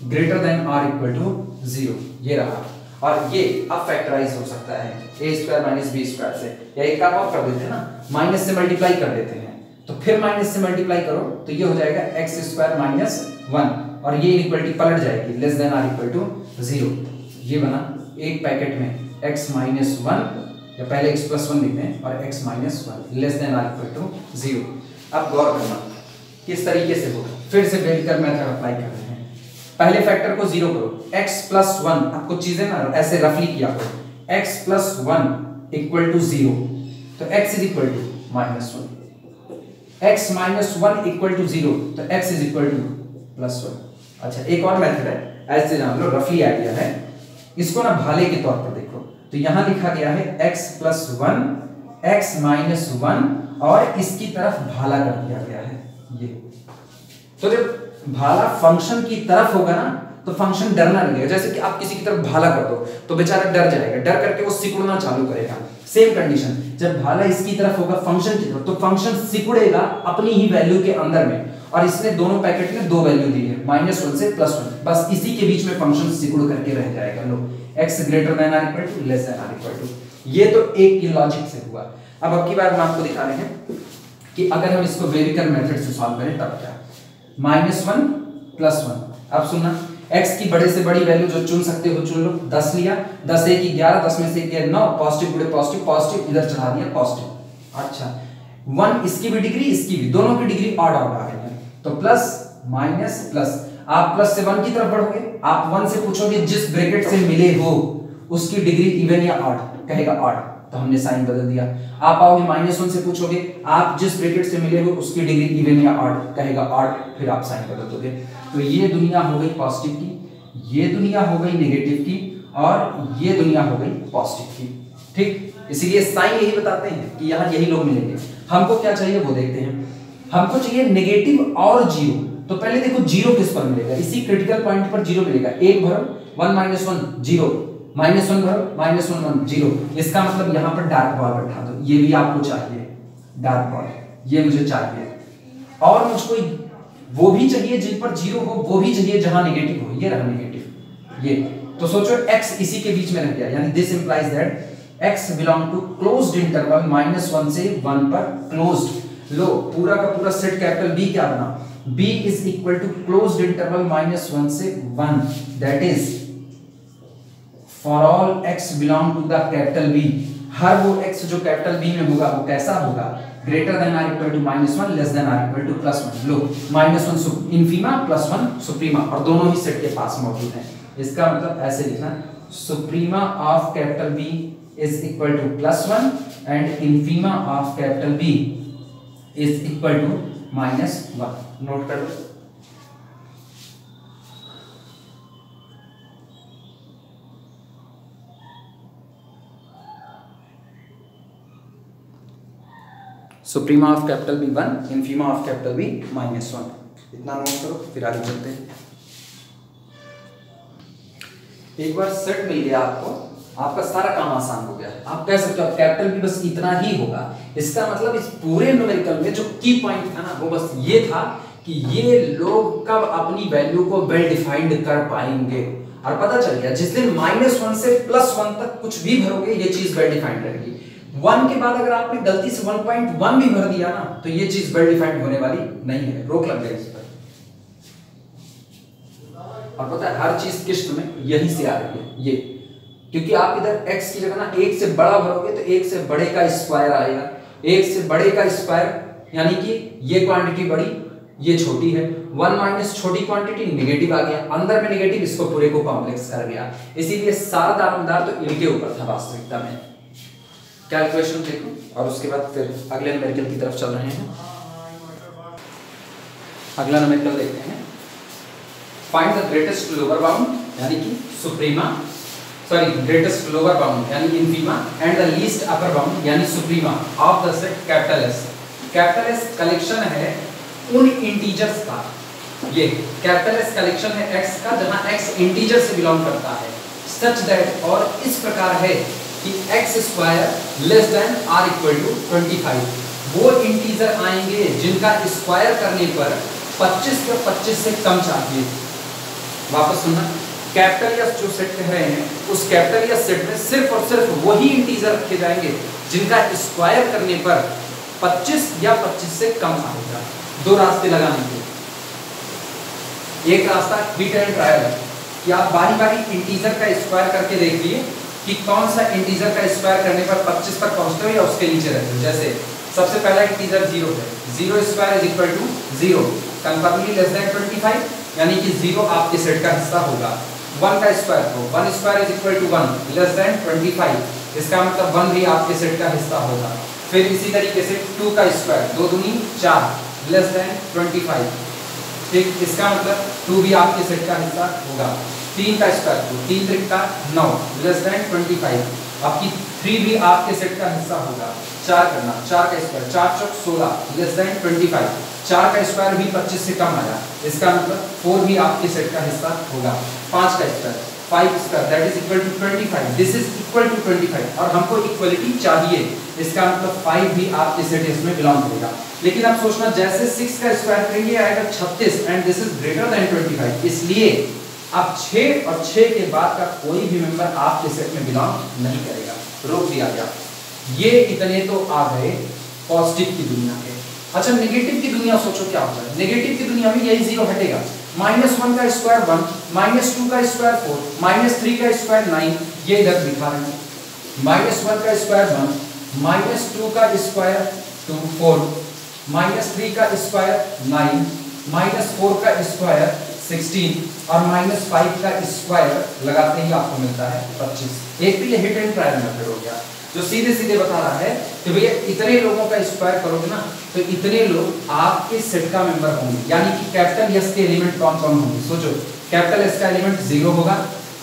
greater than or equal to 0। ये रहा, और ये अब फैक्टराइज हो सकता है a square minus b square से, या एक काम और कर देते हैं ना, माइनस से मल्टीप्लाई कर देते हैं, तो फिर माइनस से मल्टीप्लाई करो तो ये हो जाएगा एक्स स्क्वायर माइनस 1 और ये इनइक्वालिटी पलट जाएगी less than or equal to 0। ये बना एक पैकेट में x माइनस 1, या पहले x प्लस 1 लिखते हैं और x minus 1 less than or equal to 0। अब गौर करना किस तरीके से होगा, फिर से बेलकर मेथड अप्लाई कर रहे हैं। पहले फैक्टर को 0 करो, x प्लस 1, आपको चीजें ना ऐसे रफली किया करो, x प्लस 1 इक्वल टू 0, तो x is equal to minus 1, x minus 1 equal to 0, तो x is equal to plus 1। अच्छा एक और मेथड है, ऐसे जान लो, रफली आइडिया है, इसको ना भाले के तौर पर देखो, तो यहां लिखा गया है x प्लस 1 x माइनस 1 और इसकी तरफ भाला कर दिया गया है ये। तो जब भाला फंक्शन की तरफ होगा ना तो फंक्शन डरना लगेगा। जैसे कि आप किसी की तरफ भाला कर दो तो बेचारा डर जाएगा, डर करके वो सिकुड़ना चालू करेगा। सेम कंडीशन, जब भाला इसकी तरफ होगा फंक्शन की तरफ तो फंक्शन सिकुड़ेगा अपनी ही वैल्यू के अंदर में, और इसने दोनों पैकेट में दो वैल्यू दी है -1 से +1, बस इसी के बीच में फंक्शन सिकुड़ करके रह जाएगा। लो x greater than or equal to less than or equal to, ये तो एक ही लॉजिक से हुआ। अब की बार हम आपको दिखा रहे हैं कि अगर हम इसको वेरिकल मेथड से सॉल्व करें तब क्या, -1 +1। अब सुनना, x की बड़े से बड़ी वैल्यू जो चुन सकते हो चुन लो। 10 लिया, 10 1 11, 10 में से 1 गया 9, पॉजिटिव गुड़े पॉजिटिव, पॉजिटिव इधर चढ़ा दिया पॉजिटिव। अच्छा 1 इसकी भी डिग्री इसकी भी, दोनों की डिग्री ऑड ऑड आ रही है, तो प्लस माइनस प्लस। आप प्लस से 1 की तरफ बढ़ोगे, आप 1 से पूछोगे जिस ब्रैकेट से मिले हो उसकी डिग्री इवन या ऑड, कहेगा ऑड, तो हमने साइन बदल दिया। आप आओगे -1 से पूछोगे आप जिस ब्रैकेट से मिले हो उसकी डिग्री इवन या ऑड, कहेगा ऑड, फिर आप साइन बदल दोगे। तो ये दुनिया हो गई पॉजिटिव की, ये दुनिया हो गई नेगेटिव की, और ये दुनिया हो गई पॉजिटिव की। ठीक, इसीलिए साइन यही बताते हैं कि यहाँ यही लोग मिलेंगे। हमको क्या चाहिए वो देखते हैं। हमको चाहिए नेगेटिव और जीरो, तो पहले देखो जीरो किस पर मिलेगा, इसी क्रिटिकल पॉइंट पर जीरो मिलेगा। 1 भरो 1 - 1 जीरो, -1 भरो -1 1 जीरो। इसका मतलब यहाँ पर डार्क बॉल बैठा दो, ये भी आपको चाहिए डार्क बॉल, ये मुझे चाहिए। और मुझको वो भी चाहिए जिन पर जीरो हो, वो भी चाहिए जहां नेगेटिव हो, ये रहा नेगेटिव ये। तो सोचो x इसी के बीच में रह गया, यानी this implies that x belong to closed interval -1 से 1 पर क्लोज्ड। लो पूरा का पूरा सेट कैपिटल B क्या बना, B is equal to closed interval -1 से 1, that is for all x belong to the capital B। हर वो x जो कैपिटल B में होगा वो कैसा होगा, greater than or equal to -1 less than or equal to +1। लो -1 इनफीमा +1 सुप्रीमा, और दोनों ही सेट के पास मौजूद हैं। इसका मतलब ऐसे लिखना, suprema of capital B is equal to +1 and infima of capital B is equal to -1। Note कर लो। Suprema of capital B 1, infima of capital B -1। इतना नोट करो, फिर आगे चलते हैं। एक बार सेट मिल गया आपको, आपका सारा काम आसान हो गया। आप कह सकते हो कैपिटल B बस इतना ही होगा। इसका मतलब इस पूरे न्यूमेरिकल में जो की पॉइंट था ना वो बस ये था कि ये लोग कब अपनी वैल्यू को वेल डिफाइंड कर पाएंगे। और पता चल गया जिस दिन -1 से +1 तक कुछ भी भरोगे ये चीज वेल डिफाइंड रहेगी। 1 के बाद अगर आपने गलती से 1.1 भी भर दिया ना तो ये चीज वेल डिफाइंड होने वाली नहीं है, रोक लग गई इस पर। और पता है हर चीज किस्त में यही से आ रही है ये, क्योंकि आप इधर x की जगह ना 1 से बड़ा भरोगे तो 1 से बड़े का स्क्वायर आएगा, 1 से बड़े का स्क्वायर यानी कि ये क्वांटिटी बड़ी ये छोटी है, 1 माइनस छोटी क्वांटिटी नेगेटिव आ गया, अंदर में नेगेटिव इसको पूरे को कॉम्प्लेक्स कर गया। इसीलिए सारा दारोमदार तो इनके ऊपर था वास्तविकता में। कैलकुलेशन देखो और उसके बाद फिर अगले न्यूमेरिकल की तरफ चल रहे हैं। अगला न्यूमेरिकल देखते हैं, find the greatest lower bound यानी कि सुप्रीमा, ग्रेटेस्ट लोअर बाउंड यानी infima and the least upper bound यानी suprema of the set capital S. Capital S collection है उन इंटीजर्स का, ये कैपिटल एस कलेक्शन है x का जहां x इंटीजर से बिलोंग करता है, सच दैट और इस प्रकार है कि x square less than or equal to 25। वो इंटीजर आएंगे जिनका स्क्वायर करने पर 25 या 25 से कम चाहिए। वापस सुनना, कैपिटल एस जो सेट कह रहे हैं उस कैपिटल एस सेट में सिर्फ और सिर्फ वही इंटीजर रखे जाएंगे जिनका स्क्वायर करने पर 25 या 25 से कम आएगा। दो रास्ते लगाने के, एक रास्ता हिट एंड ट्रायल है कि आप बारी बारी इंटीजर का स्क्वायर करके देखिए कि कौन सा इंटीजर का स्क्वायर करने पर 25 पर पहुंचते हो या उसके नीचे रहते हो। जैसे सबसे पहला इंटीजर 0 है, 0 square is equal to 0, conformally less than 25 यानी कि 0 आपके सेट का हिस्सा होगा। 1 का स्क्वायर हो, 1 square is equal to 1 less than 25, इसका मतलब 1 भी आपके सेट का हिस्सा होगा। फिर इसी तरीके से 2 का स्क्वायर 2 दूनी 4 लेस देन 25, ठीक, इसका मतलब 2 भी आपके सेट का हिस्सा होगा। 3 का स्क्वायर 3 त्रिका 9 लेस देन 25, आपकी 3 भी आपके सेट का हिस्सा होगा। 4 करना, 4 का स्क्वायर 4 चौक 16 लेस देन 25, 4 का स्क्वायर भी 25 से कम आया, इसका मतलब 4 भी आपके सेट का हिस्सा होगा। 5 का square 5 square that is equal to 25, this is equal to 25 और हमको इक्वलिटी चाहिए, इसका मतलब 5 भी आपके सेट इसमें बिलोंग करेगा। लेकिन आप सोचना जैसे 6 का स्क्वायर करेंगे आएगा 36 and this is greater than 25, इसलिए अब 6 और 6 के बाद का कोई भी मेंबर आपके सेट में बिलोंग नहीं करेगा, रोक दिया गया। ये इतने तो आ गए पॉजिटिव की दुनिया के। अच्छा नेगेटिव की दुनिया सोचो क्या होता है। नेगेटिव की दुनिया में यही 0 हटेगा, -1 का स्क्वायर 1, -2 का स्क्वायर 4, -3 का स्क्वायर 9, ये इधर दिखा रहे हैं। -1 का स्क्वायर 1, -2 का स्क्वायर 2 4, -3 का स्क्वायर 9, -4 का स्क्वायर 16 और -5 का स्क्वायर लगाते ही आपको मिलता है 25। एक तो ये हिट एंड ट्रायल मेथड हो गया जो सीधे सीधे बता रहा है कि भैया इतने लोगों का स्क्वायर करोगे ना तो इतने लोग आपके सेट का मेंबर होंगे, यानी कि कैपिटल एस के एलिमेंट कौन कौन होंगे। सोचो, कैपिटल एस का एलिमेंट 0 होगा,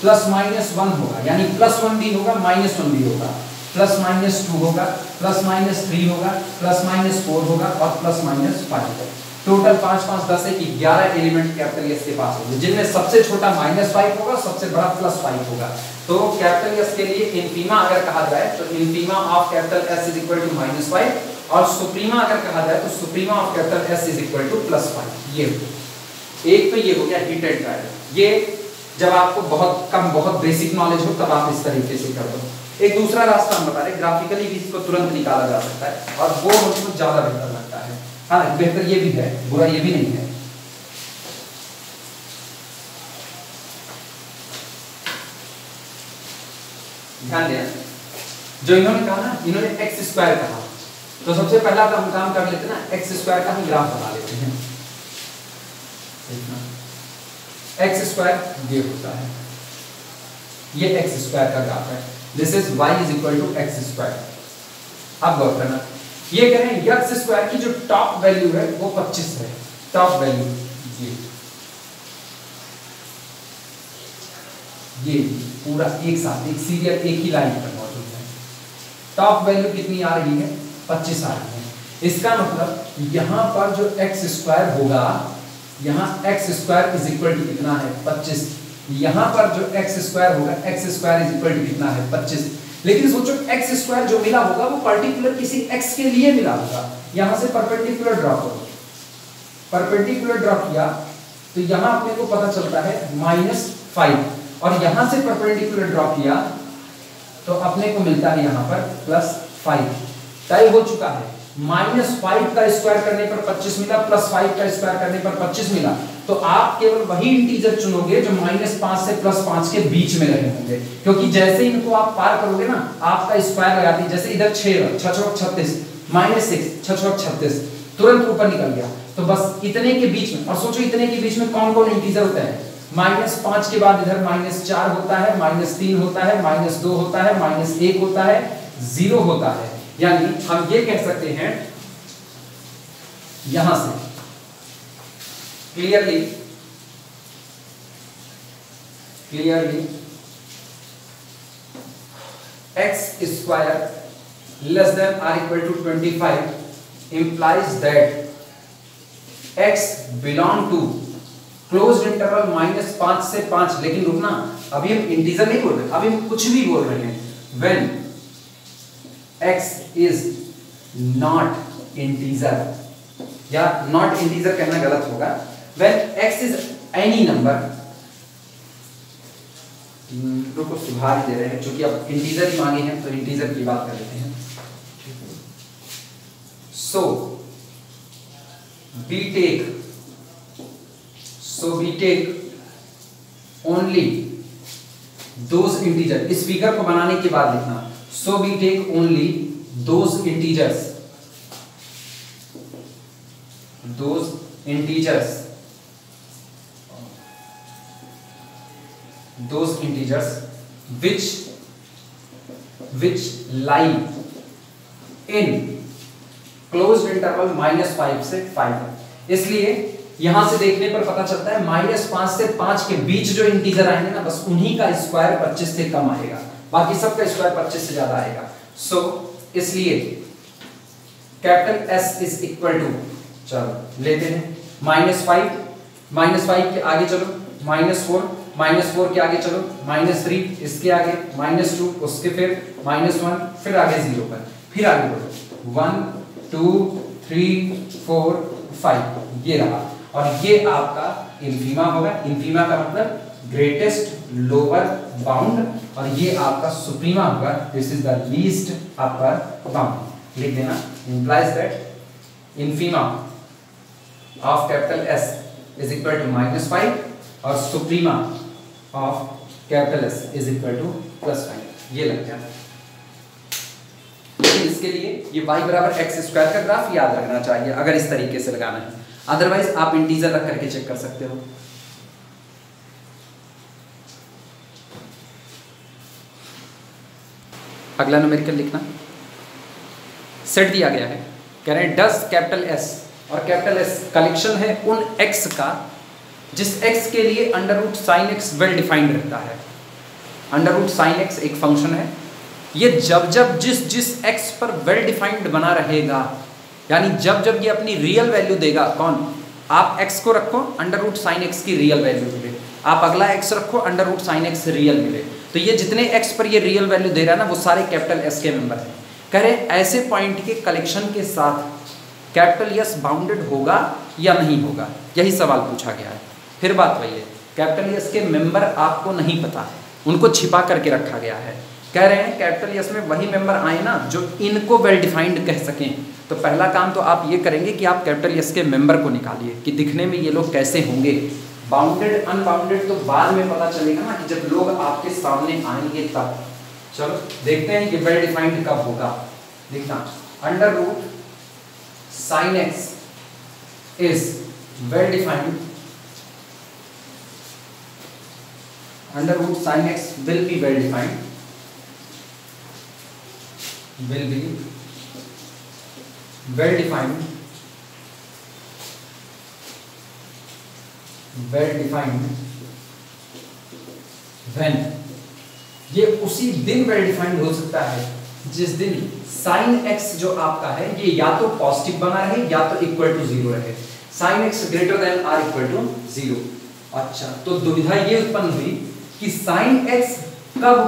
+-1 होगा, यानी +1 भी होगा, -1 भी होगा, +-2 होगा, +-3 होगा, +-4 होगा और +-5 होगा। टोटल 5 5 10 11 एलिमेंट कैपिटल एस के पास होंगे, जिनमें सबसे छोटा -5 होगा, सबसे बड़ा +5 होगा। तो कैपिटल एस के लिए इनफीमा अगर कहा जाए तो infima of capital S is equal to -5 और सुप्रीमा अगर कहा जाए तो suprema of capital S is equal to +5। ये एक तो ये हो गया हिट एंड ट्रायल। ये जब आपको बहुत कम बहुत बेसिक नॉलेज हो तब आप इस तरीके से कर दो। एक दूसरा रास्ता हम बता रहे, ग्राफिकली भी इसको तुरंत निकाला जा सकता है और वो मुझको ज्यादा बेहतर लगता है। हाँ, बेहतर ये भी है, बुरा ये भी नहीं है। ध्यान देना, जो इन्होंने कहा ना, इन्होंने x स्क्वायर कहा, तो सबसे पहला तो हम काम कर लेते हैं ना, x स्क्वायर का हम ग्राफ बना लेते हैं। x स्क्वायर ये होता है, ये x स्क्वायर का ग्राफ है। This is y is equal to x square. अब गौर करना, ये कह रहे हैं x स्क्वायर की जो टॉप वैल्यू है वो 25 है। टॉप वैल्यू ये पूरा एक साथ एक सीरियल एक ही लाइन पर मौजूद है। टॉप वैल्यू कितनी आ रही है? 25 आ रही है। इसका मतलब यहाँ पर जो x स्क्वायर होगा, यहाँ x square is equal to कितना है? 25। यहाँ पर जो x स्क्वायर होगा, x square is equal to कितना है? 25। लेकिन सोचो x स्क्वायर जो मिला होगा वो पर्टिकुलर किसी x के लिए मिला होगा। यहाँ से परपेंडिकुलर ड्रॉ करो, परपेंडिकुलर ड्रॉ किया तो यहाँ अपने को पता चलता है -5 और यहाँ से परपेंडिकुलर ड्रॉ किया तो अपने को मिलता है यहाँ पर +5। तय हो चुका है। -5 का स्क्वायर करने पर 25 मिला, +5 का स्क्वायर करने पर 25 मिला। तो आप केवल वही इंटीजर चुनोगे जो -5 से +5 के बीच में रहे होंगे, क्योंकि जैसे इनको आप पार करोगे ना, आपका स्क्वायर लगाती, जैसे इधर 6 6 36 -6 6 36 तुरंत ऊपर निकल गया। तो बस इतने के बीच में, और सोचो इतने के बीच में कौन कौन इंटीजर होते हैं? -5 के बाद इधर -4 होता है, -3 होता है, -2 होता है, -1 होता है, 0 होता है। यानी हम ये कह सकते हैं यहां से clearly x square less than or equal to 25 implies that x belong to closed interval -5 से 5। लेकिन रुकना, अभी हम इंटीजर नहीं बोल रहे, अभी हम कुछ भी बोल रहे हैं। when x is not integer, या not integer कहना गलत होगा, when x is any number, रुको सुधार ही दे रहे हैं क्योंकि अब इंटीजर ही मांगे हैं तो इंटीजर की बात कर लेते हैं। so we take only those integer, इस फिगर को बनाने के बाद लिखना, so we take only those integers which lie in closed interval -5 से 5। इसलिए यहां से देखने पर पता चलता है -5 से 5 के बीच जो इंटीजर आएंगे ना, बस उन्हीं का स्क्वायर 25 से कम आएगा, बाकी सबका स्क्वायर 25 से ज्यादा आएगा। सो इसलिए capital S is equal to, चलो लेते हैं -5 के आगे चलो -4 के आगे चलो -3 इसके आगे -2 उसके फिर -1 फिर आगे 0 पर, फिर आगे बढ़ो 1 2 3 4 5 ये रहा। और ये आपका इनफीमा होगा। इनफीमा का मतलब ग्रेटेस्ट लोअर बाउंड, और ये आपका सुप्रीमा होगा, this is the least upper bound. लिख देना, implies that infima of capital S is equal to -5 और suprema of capital S is equal to +5। ये लग गया। इसके लिए ये y बराबर x² का ग्राफ याद रखना चाहिए अगर इस तरीके से लगाना है, अदरवाइज आप इंटीजर रख करके चेक कर सकते हो। अगला न्यूमेरिकल लिखना, सेट दिया गया है, कह रहे हैं डज कैपिटल S, और कैपिटल S कलेक्शन है उन x का जिस x के लिए √sin x वेल डिफाइंड रहता है। √sin x एक फंक्शन है, ये जब जब जिस x पर वेल डिफाइंड बना रहेगा, यानी जब जब ये अपनी रियल वैल्यू देगा, कौन, आप x को रखो √sin x की रियल वैल्यू मिले, आप अगला x रखो √sin x रियल मिले, तो ये जितने x पर ये रियल वैल्यू दे रहा है ना वो सारे कैपिटल S के मेंबर हैं। कह रहे ऐसे पॉइंट के कलेक्शन के साथ कैपिटल S बाउंडेड होगा या नहीं होगा, यही सवाल पूछा गया है। फिर बात वही है, कैपिटल S के मेंबर आपको नहीं पता है, उनको छिपा करके रखा गया है। कह रहे हैं कैपिटल S में वही मेंबर आए ना जो इनको वेल डिफाइंड कह सकें, तो पहला काम तो आप ये करेंगे कि आप कैपिटल S के मेंबर को निकालिए कि दिखने में ये लोग कैसे होंगे। बाउंडेड अनबाउंडेड तो बाद में पता चलेगा ना कि जब लोग आपके सामने आएंगे तब। चलो देखते हैं ये वेल डिफाइंड कब होगा। देखना, √sin x is well defined, √sin x will be well defined, will be well defined when, ये उसी दिन वेल डिफाइंड हो सकता है जिस दिन sin x जो आपका है ये या तो पॉजिटिव बना रहे या तो इक्वल टू 0 रहे, sin x greater than or equal to 0। अच्छा, तो दुविधा ये उत्पन्न हुई कि sin x कब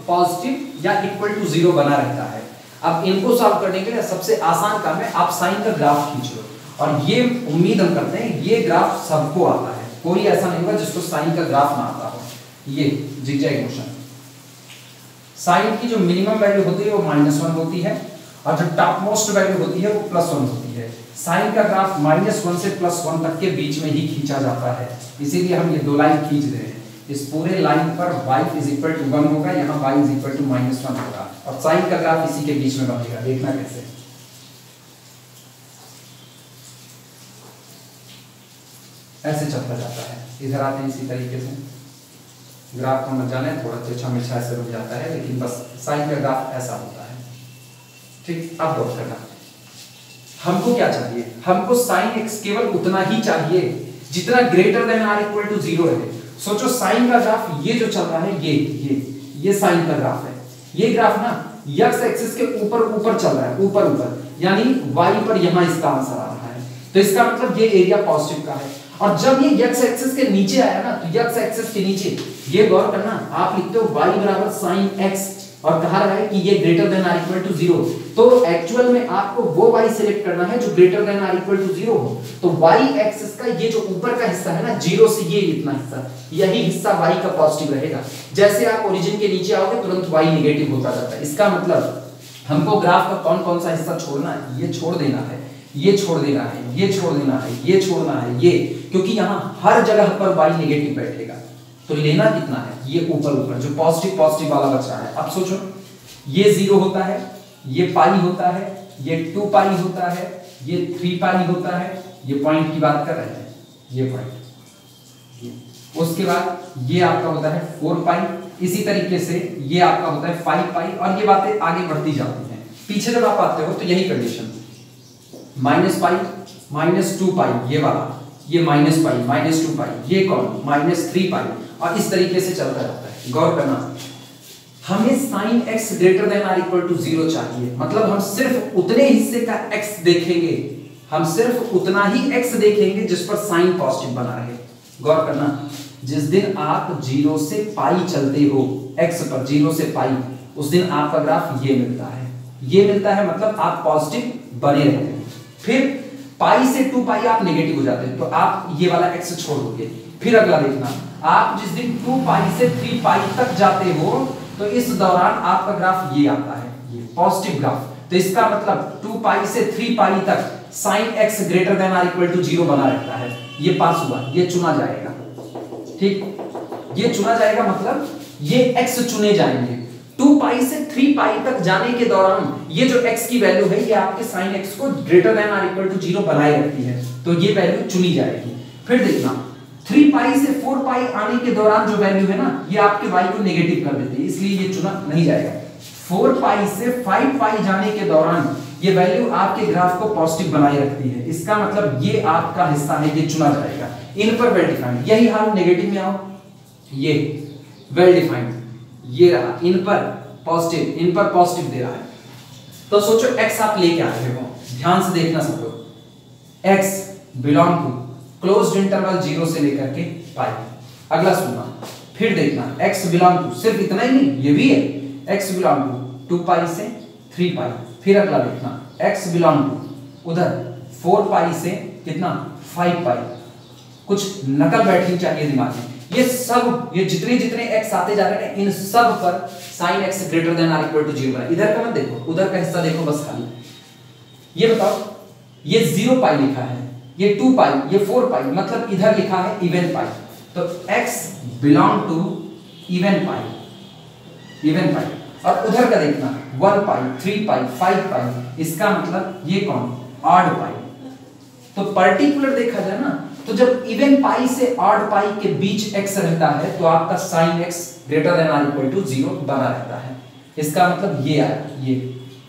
पॉजिटिव या इक्वल टू 0 बना रहता है। अब इनको सॉल्व करने के लिए सबसे आसान काम है, आप साइन का ग्राफ खींच लो, और ये उम्मीद हम करते हैं ये ग्राफ सबको आता है, कोई ऐसा नहीं होगा जिसको साइन का ग्राफ ना आता हो। ये जिगजैग मोशन, साइन की जो मिनिमम वैल्यू होती है वो -1 होती है और जो टॉप मोस्ट वैल्यू होती है वो +1 होती है। साइन का ग्राफ -1 से +1 तक के बीच में ही खींचा जाता है, इसीलिए हम ये दो लाइन खींच रहे हैं। इस पूरे लाइन पर y = 1 होगा, यहाँ y = -1 होगा, और साइन का ग्राफ इसी के बीच में बनेगा। देखना कैसे, ऐसे चलता जाता है, इधर आते हैं इसी तरीके से। ग्राफ को मत जाने, थोड़ा तिरछा मिर्छा ऐसे रुक जाता है, लेकिन बस साइन का ग्राफ ऐसा होता है। ठीक, अब गौर करना, हमको क्या चाहिए, हमको sin x केवल उतना ही चाहिए जितना ग्रेटर देन r = 0 है। सोचो साइन का ग्राफ ये जो चल रहा है, ये साइन का ग्राफ है, ये ग्राफ ना x एक्सिस के ऊपर चल रहा है, ऊपर, यानी y पर यहाँ इसका आंसर आ रहा है, तो इसका मतलब ये एरिया पॉजिटिव का है। और जब ये x एक्सिस के नीचे आया ना, तो x एक्सिस के नीचे ये गौर करना, आप लिखते हो y बराबर sin x और कहा रहा है कि ये ग्रेटर देन r = 0, तो एक्चुअल में आपको वो y सिलेक्ट करना है जो ग्रेटर देन r = 0 हो। तो y एक्सिस का ये जो ऊपर का हिस्सा है ना, 0 से ये इतना हिस्सा, यही हिस्सा y का पॉजिटिव रहेगा। जैसे आप ओरिजिन के नीचे आओगे तुरंत y नेगेटिव होता जाता है। इसका मतलब हमको ग्राफ का कौन सा हिस्सा छोड़ना है, ये छोड़ देना है, ये छोड़ देना है, ये छोड़ देना है, ये छोड़ना है, ये, क्योंकि यहाँ हर जगह पर y नेगेटिव बैठेगा। तो लेना कितना है, ये ऊपर जो पॉजिटिव वाला बच रहा है। अब सोचो, ये 0 होता है, ये पाई होता है, ये 2 पाई होता है, ये 3 पाई होता है, ये पॉइंट की बात कर रहे हैं, ये पॉइंट, उसके बाद ये आपका होता है 4 पाई, इसी तरीके से ये आपका होता है 5 पाई, और ये बातें आगे बढ़ती जाती हैं। पीछे जब आप आते हो तो यही कंडीशन, -पाई, -2 पाई, ये वाला, ये -पाई, -2 पाई, ये कौन, -3 पाई, और इस तरीके से चलता रहता है। गौर करना, हमें sin x greater then r = 0 चाहिए, मतलब हम सिर्फ उतने हिस्से का x देखेंगे, हम सिर्फ उतना ही x देखेंगे जिस पर साइन पॉजिटिव बना रहे। गौर करना, जिस दिन आप 0 से पाई चलते हो, x पर 0 से पाई, उस दिन आपका ग्राफ ये मिलता है, मतलब आप पॉजिटिव बने रहते हैं। फिर पाई से 2 पाई आप नेगेटिव हो जाते हैं, तो आप ये वाला x छोड़ दोगे। फिर अगला देखना, आप जिस दिन 2 पाई से 3 पाई तक जाते हो तो इस दौरान आपका ग्राफ ये आता है, ये पॉजिटिव ग्राफ। तो इसका मतलब 2 पाई से 3 पाई तक sine x greater than or equal to 0 बना रहता है। ये पास हुआ, ये चुना जाएगा, ठीक, ये चुना जाएगा मतलब ये x चुने जाएंगे। 2 पाई से 3 पाई तक जाने के दौरान ये जो x की वैल्यू है ये आपके साइन x को greater than or equal to 0 बनाए रखती है, तो ये वैल्यू चुनी जाएगी। फिर देखना 3 पाई से 4 पाई आने के दौरान जो वैल्यू है ना ये आपके y को नेगेटिव कर देती है, इसलिए ये चुना नहीं जाएगा। 4 पाई से 5 पाई जाने के दौरान ये वैल्यू आपके ग्राफ को पॉजिटिव बनाए रखती है, इसका मतलब ये आपका हिस्सा है, ये चुना जाएगा। इन पर वेल डिफाइंड, यही हाल नेगेटिव में आओ, ये वेल डिफाइंड, ये रहा इन पर पॉजिटिव, इन पर पॉजिटिव दे रहा है। तो सोचो x आप लेके आ रहे हो, ध्यान से देखना सब लोग, x belong to closed interval 0 से लेकर के पाई। अगला सुनना, फिर देखना x बिलोंग टू, सिर्फ इतना ही नहीं ये भी है, x बिलोंग टू 2 पाई से 3 पाई। फिर अगला देखना x बिलोंग टू उधर 4 पाई से कितना 5 पाई। कुछ नकल बैठनी चाहिए दिमाग में, ये सब, ये जितने जितने x आते जा रहे हैं इन सब पर sin x greater than or equal to 0 बना। इधर का मत देखो, उधर का हिस्सा देखो बस खाली। ये बताओ, ये 0 पाई लिखा है, ये 2 पाई, ये 4 पाई, मतलब इधर लिखा है इवन पाई, तो x belong to even pi, even pi. और उधर का देखना 1 पाई, 3 पाई, 5 पाई, इसका मतलब ये कौन, ऑड पाई। तो पर्टिकुलर देखा जाए ना, तो जब इवन पाई से ऑड पाई के बीच x रहता है तो आपका sin x greater than or equal to 0 बना रहता है। इसका मतलब ये आया,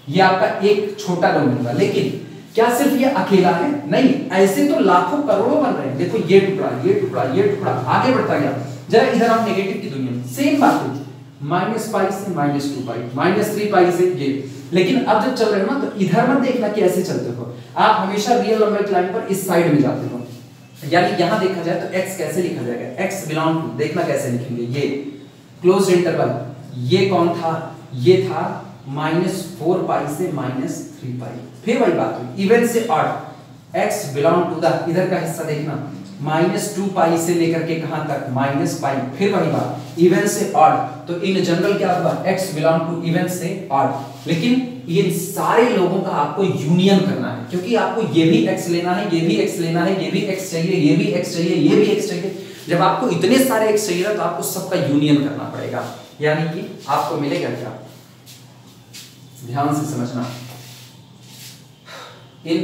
ये आपका एक छोटा डोमेन होगा। लेकिन क्या सिर्फ ये अकेला है? नहीं, ऐसे तो लाखों करोड़ों बन रहे हैं। देखो ये टुकड़ा, ये टुकड़ा, ये टुकड़ा आगे बढ़ता गया। जरा इधर हम नेगेटिव की दुनिया में सेम बात है, माइनस पाई से -2 पाई, -3 पाई से ये। लेकिन अब जब चल रहे हो ना तो इधर मत देखना कि ऐसे चलते हो, आप हमेशा रियल नंबर लाइन पर इस साइड में जाते हो। यानी यहां देखा जाए तो x कैसे लिखा जाएगा, x बिलोंग टू, देखना कैसे लिखेंगे, ये क्लोज्ड इंटरवल, ये कौन था, ये था -4 पाई से -3 पाई। फिर वही बात हुई इवन से odd, x belong to the, इधर का हिस्सा देखना -2 पाई से लेकर के कहां तक, -पाई। फिर वही बात इवन से ऑड, तो इन जनरल क्या होगा, x बिलोंग टू इवन से ऑड। लेकिन ये सारे लोगों का आपको यूनियन करना है, क्योंकि आपको ये भी x लेना है, ये भी x लेना है, ये भी x चाहिए, ये भी x चाहिए, ये भी x चाहिए। जब आपको इतने सारे x चाहिए तो आपको सबका यूनियन करना पड़ेगा, यानी कि आपको मिलेगा क्या, ध्यान से समझना। इन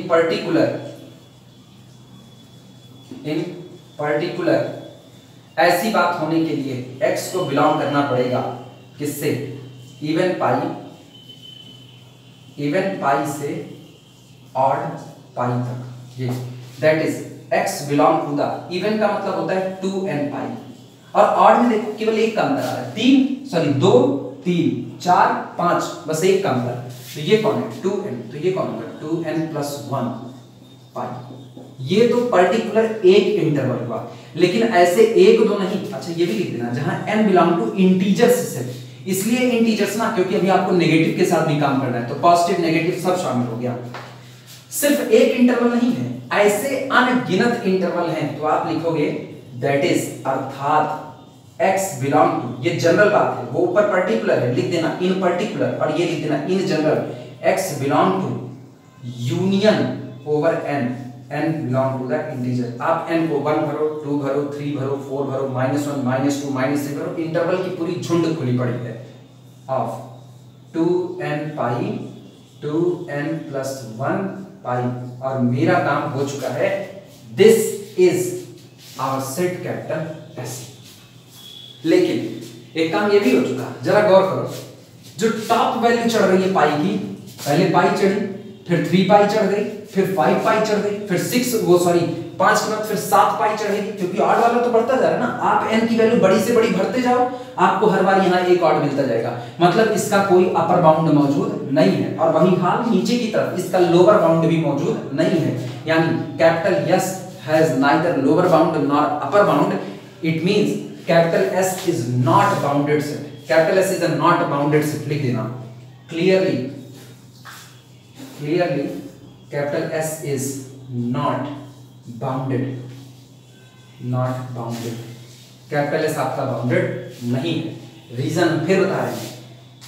पर्टिकुलर ऐसी बात होने के लिए x को बिलोंग करना पड़ेगा किससे, इवन पाई से ऑड पाई तक। ये that is x belong to the, even का मतलब होता है 2n पाई, और ऑड में देखो केवल एक का अंतर आ रहा है, 2 3 4 5, बस एक का अंतर। तो ये कौन है 2n, तो ये कौन होगा 2n + 1 पाई। ये तो पर्टिकुलर एक इंटरवल हुआ, लेकिन ऐसे एक दो नहीं। अच्छा ये भी लिख देना जहां n बिलोंग टू इंटीजर्स से, इसलिए इंटीजर्स ना क्योंकि अभी आपको नेगेटिव के साथ भी काम करना है, तो पॉजिटिव नेगेटिव सब शामिल हो गया। सिर्फ एक इंटरवल नहीं है, ऐसे अनगिनत इंटरवल हैं, तो आप लिखोगे दैट इज, अर्थात x बिलोंग टू, ये जनरल बात है, वो ऊपर पर्टिकुलर है, लिख देना इन पर्टिकुलर, और ये लिख देना in general, x belong to union over n belong to the integer. आप n को 1 भरो, 2 भरो, 3 भरो, 4 भरो, -1 -2 -3 भरो, इंटरवल की पूरी झुंड खुली पड़ी है ऑफ 2n पाई 2n + 1 पाई, और मेरा काम हो चुका है। This is our set capital S। लेकिन एक काम ये भी हो चुका, जरा गौर करो, जो टॉप वैल्यू चढ़ रही है पाई की, पहले पाई चढ़ी, फिर 3 पाई चढ़ गई, फिर 5 पाई चढ़ गई, फिर 5 के बाद फिर 7 पाई चढ़ेगी, क्योंकि ऑड वाला तो बढ़ता जा रहा है ना। आप n की वैल्यू बड़ी से बड़ी भरते जाओ, आपको हर बार यहाँ एक ऑड मिलता जाएगा, मतलब इसका कोई अपर बाउंड मौजूद नहीं है। और वही हाल नीचे की तरफ, इसका लोअर बाउंड भी मौजूद नहीं है, यानी capital S has neither lower bound nor upper bound. It means capital S is not bounded set, capital S is a not bounded set, लिख देना clearly capital S is not bounded, capital S आपका bounded नहीं है। Reason फिर बता रहे हैं,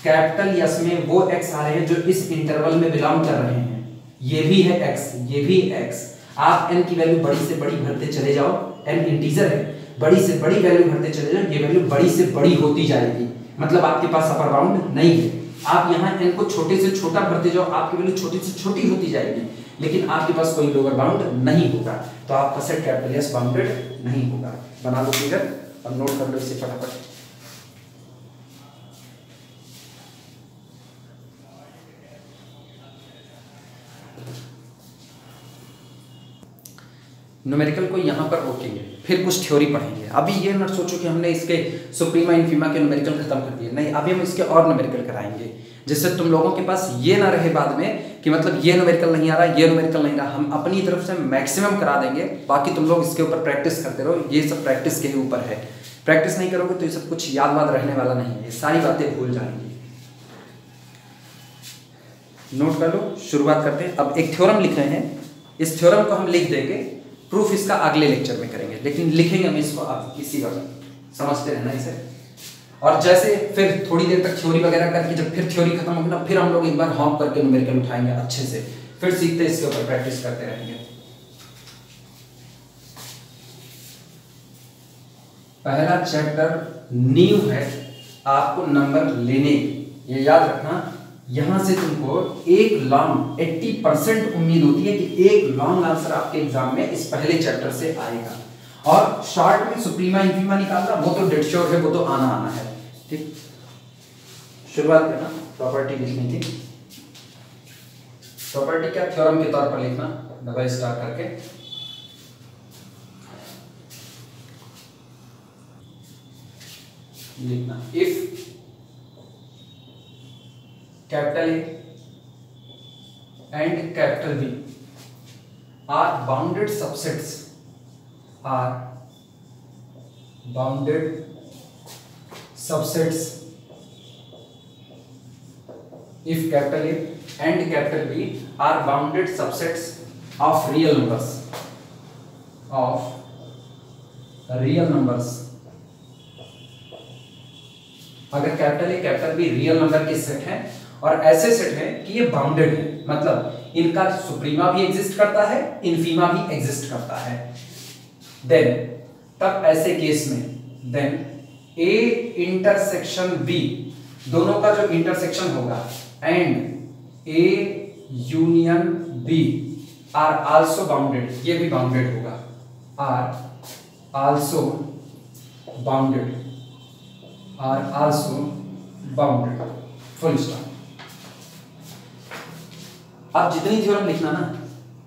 capital S में वो x आ रहे हैं जो इस इंटरवल में बिलोंग कर रहे हैं, ये भी है x, ये भी x। आप n की वैल्यू बड़ी से बड़ी भरते चले जाओ, n इंटीजर है, बड़ी से बड़ी वैल्यू भरते चले जाओ, ये वैल्यू बड़ी से बड़ी होती जाएगी, मतलब आपके पास अपर बाउंड नहीं है। आप यहाँ n को छोटे से छोटा भरते जाओ, आपकी वैल्यू छोटी से छोटी होती जाएगी, लेकिन आपके पास कोई लोअर बाउंड नहीं होगा, तो आपका सेट कैपिटल S बाउंडेड नहीं होगा। बना लो फिगर और नोट कर लो इसे फटाफट। न्यूमेरिकल को यहाँ पर रोकेंगे, फिर कुछ थ्योरी पढ़ेंगे। अभी ये मत सोचो कि हमने इसके सुप्रीमा इन्फीमा के न्यूमेरिकल खत्म कर दिए, नहीं, अभी हम इसके और न्यूमेरिकल कराएंगे, जिससे तुम लोगों के पास ये ना रहे बाद में कि मतलब ये न्यूमेरिकल नहीं आ रहा, ये न्यूमेरिकल नहीं रहा। हम अपनी तरफ से मैक्सिमम करा देंगे, बाकी तुम लोग इसके ऊपर प्रैक्टिस करते रहो, ये सब प्रैक्टिस के ही ऊपर है। प्रैक्टिस नहीं करोगे तो ये सब कुछ याद वाद रहने वाला नहीं है, ये सारी बातें भूल जाएंगी। नोट कर लो, शुरुआत करते हैं। अब एक थ्योरम लिख रहे हैं, इस थ्योरम को हम लिख देंगे, प्रूफ इसका अगले लेक्चर में करेंगे, लेकिन लिखेंगे हम इसको आप इसी वक्त समझते रहना इसे। और जैसे फिर थोड़ी देर तक थ्योरी वगैरह करके जब फिर थ्योरी खत्म होगी ना, फिर हम लोग एक बार हॉप करके न्यूमेरिकल उठाएंगे अच्छे से, फिर सीखते इसके ऊपर प्रैक्टिस करते रहेंगे। पहला चैप्टर नींव है आपको नंबर लेने की, ये याद रखना। यहां से तुमको एक लॉन्ग 80% उम्मीद होती है कि एक लॉन्ग आंसर आपके एग्जाम में इस पहले चैप्टर से आएगा, और शॉर्ट में सुप्रीमा इंफीमा निकालना वो तो डेड श्योर है, वो तो आना आना है। ठीक, शुरुआत करना प्रॉपर्टी लिखनी थी। प्रॉपर्टी क्या, थ्योरम के तौर पर लिखना, डबल स्टार करके। लिखना if capital A and capital B are bounded subsets, are bounded subsets, if capital A and capital B are bounded subsets of real numbers, अगर capital A capital be real number के set हैं और ऐसे set हैं कि ये bounded है, मतलब इनका सुप्रीमा भी एग्जिस्ट करता है, इनफीमा भी एग्जिस्ट करता है, देन तब ऐसे केस में देन A इंटरसेक्शन B, दोनों का जो इंटरसेक्शन होगा, and A union B are also bounded, ये भी बाउंडेड होगा, are also bounded, are also bounded, full stop. आप जितनी थ्योरम लिखना ना,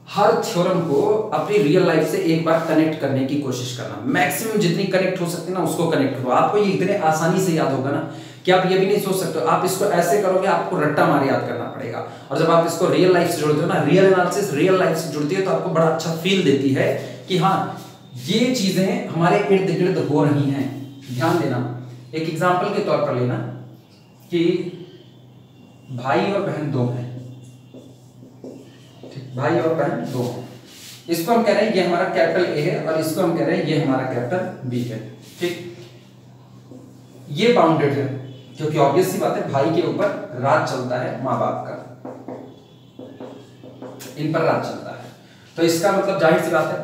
हर थ्योरम को अपनी रियल लाइफ से एक बार कनेक्ट करने की कोशिश करना, मैक्सिमम जितनी कनेक्ट हो सकती है ना उसको कनेक्ट करो। आपको ये इतने आसानी से याद होगा ना कि आप ये भी नहीं सोच सकते, आप इसको ऐसे करोगे आपको रट्टा मार याद करना पड़ेगा। और जब आप इसको रियल लाइफ से जोड़ते हो ना, रियल एनालिसिस रियल लाइफ से जुड़ती है, तो आपको बड़ा अच्छा फील देती है कि हाँ ये चीजें हमारे इर्द गिर्द हो रही हैं। ध्यान देना, एक एग्जाम्पल के तौर पर लेना कि भाई और बहन दो हैं, भाई और बहन दो हैं, इसको हम कह रहे हैं ये हमारा कैपिटल ए है और इसको हम कह रहे हैं ये हमारा कैपिटल बी है। ठीक, ये बाउंडेड है क्योंकि ऑब्वियस सी बात है भाई के ऊपर राज चलता है माँ बाप का, इन पर राज चलता है, तो इसका मतलब जाहिर सी बात है,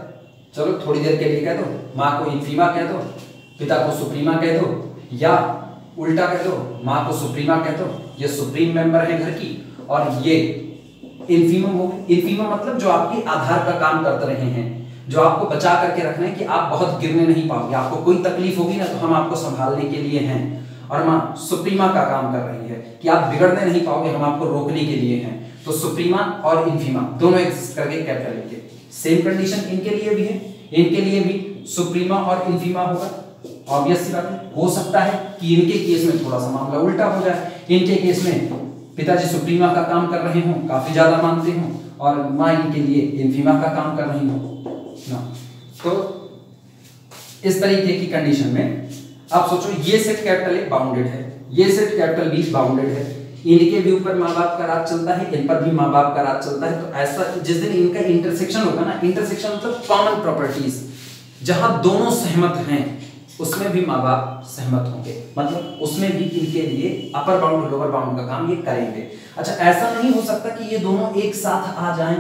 चलो थोड़ी देर के लिए कह दो माँ को इनफीमा कह दो, पिता को सुप्रीमा कह दो, या उल्टा कह दो माँ को सुप्रीमा कह दो, ये सुप्रीम मेंबर है घर की, और ये इनफीमा हो। इनफीमा मतलब जो आपकी आधार का काम करते रहे हैं, जो आपको बचा करके रखना है कि आप बहुत गिरने नहीं पाओगे, आपको कोई तकलीफ होगी ना तो हम आपको संभालने के लिए हैं। और माँ सुप्रीमा का काम कर रही है कि आप बिगड़ने नहीं पाओगे, हम आपको रोकने के लिए हैं। तो सुप्रीमा और इनफीमा दोनों एग्जिस्ट करके कैपिटल लेंगे। सेम कंडीशन इनके लिए भी है, इनके लिए भी सुप्रीमा और इनफीमा होगा। ऑब्वियस सी बात है, हो सकता है कि इनके केस में थोड़ा सा मामला उल्टा हो जाए, इनके केस में पिताजी सुप्रीमा का काम कर रहे हों, काफी ज्यादा मानते हों, और माँ इनके लिए इनफीमा का काम कर रही हो ना। तो इस तरीके की कंडीशन में आप सोचो ये सेट कैपिटल ए बाउंडेड है, ये सेट कैपिटल बी बाउंडेड है, इनके भी ऊपर माँ बाप का राज चलता है, इन पर भी माँ बाप का राज चलता है। तो ऐसा जिस दिन इनका इंटरसेक्शन होगा ना, इंटरसेक्शन मतलब कॉमन प्रॉपर्टीज, जहां दोनों सहमत हैं उसमें भी माँ बाप सहमत होंगे, मतलब उसमें भी इनके लिए अपर बाउंड लोअर बाउंड का काम ये करेंगे। अच्छा, ऐसा नहीं हो सकता कि ये दोनों एक साथ आ जाएं,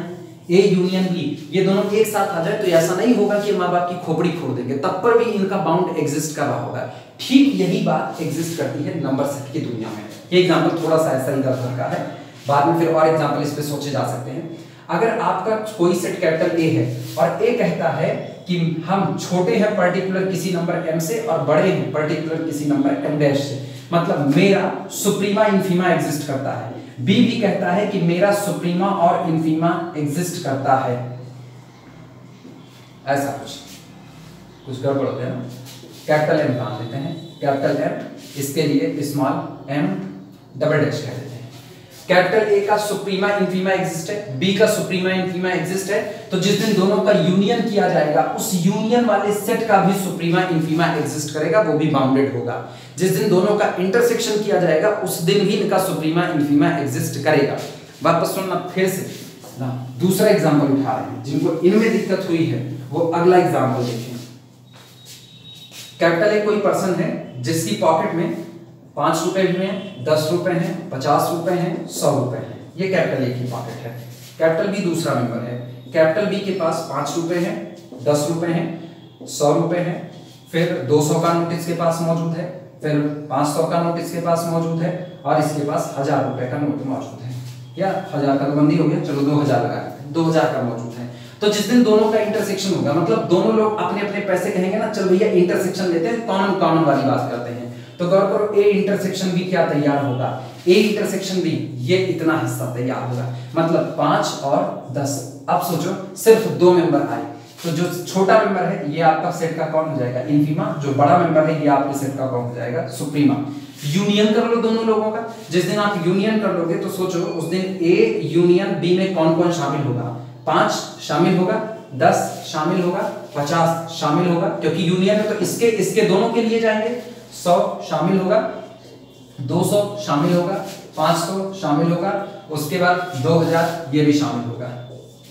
ए यूनियन बी, ये दोनों एक साथ आ जाए, तो ऐसा नहीं होगा कि माँ बाप की खोपड़ी फोड़ देंगे, तब पर भी इनका बाउंड एग्जिस्ट कर रहा होगा। ठीक यही बात एग्जिस्ट करती है नंबर सेट की दुनिया में। ये एग्जाम्पल थोड़ा सा ऐसा इधर उधर का है, बाद में फिर और एग्जाम्पल इस पे सोचे जा सकते हैं। अगर आपका कोई सेट कैपिटल ए है और ए कहता है कि हम छोटे हैं पर्टिकुलर किसी नंबर m से और बड़े हैं पर्टिकुलर किसी नंबर m डैश से, मतलब मेरा सुप्रीमा इनफीमा एग्जिस्ट करता है। बी भी कहता है कि मेरा सुप्रीमा और इनफीमा एग्जिस्ट करता है, ऐसा कुछ गड़बड़ होता है ना। कैपिटल M मान लेते हैं, कैपिटल M, इसके लिए स्मॉल m डबल डैश कह देते हैं। कैपिटल ए का सुप्रीमा इनफीमा एग्जिस्ट है, बी का सुप्रीमा इनफीमा एग्जिस्ट है, तो जिस दिन दोनों का यूनियन किया जाएगा उस यूनियन वाले सेट का भी सुप्रीमा इनफीमा एग्जिस्ट करेगा, वो भी बाउंडेड होगा। जिस दिन दोनों का इंटरसेक्शन किया जाएगा उस दिन भी इनका सुप्रीमा इनफीमा एग्जिस्ट करेगा। वापस सुनना फिर से ना, दूसरा एग्जांपल उठा रहे हैं, जिनको इनमें दिक्कत हुई है वो अगला एग्जांपल देखें। कैपिटल ए कोई पर्सन है जिसकी पॉकेट में 5 रुपए भी हैं, 10 रुपए हैं, 50 रुपए हैं, 100 रुपए हैं, ये कैपिटल ए की पॉकेट है। कैपिटल बी दूसरा मेंबर है, कैपिटल बी के पास 5 रुपए हैं, 10 रुपए हैं, 100 रुपए हैं, फिर 200 का नोट इसके पास मौजूद है, फिर 500 का नोट इसके पास मौजूद है और इसके पास 1000 रुपए का नोट मौजूद है, या 1000 का तो बंदी हो गया, चलो 2000 लगा लेते हैं, 2000 का मौजूद है। तो जिस दिन दोनों का इंटरसेक्शन होगा, मतलब दोनों लोग अपने अपने पैसे कहेंगे ना, चल भैया इंटरसेक्शन लेते हैं, कॉमन वाली बात करते हैं, तो गौर करो ए इंटरसेक्शन भी क्या तैयार होगा, ए इंटरसेक्शन भी ये इतना हिस्सा तैयार होगा, मतलब 5 और 10। अब सोचो सिर्फ 2 मेंबर आए, तो जो छोटा मेंबर है ये आपका सेट का कौन हो जाएगा, इनफीमा, जो बड़ा मेंबर है ये आपके सेट का कौन हो जाएगा, सुप्रीमा। यूनियन कर लो दोनों लोगों का, जिस दिन आप यूनियन कर लोगे तो सोचो उस दिन ए यूनियन बी में कौन कौन शामिल होगा, 5 शामिल होगा, 10 शामिल होगा, 50 शामिल होगा, क्योंकि यूनियन में तो इसके दोनों के लिए जाएंगे, 100 शामिल होगा, 200 शामिल होगा, 500 शामिल होगा, उसके बाद 2000 ये भी शामिल होगा,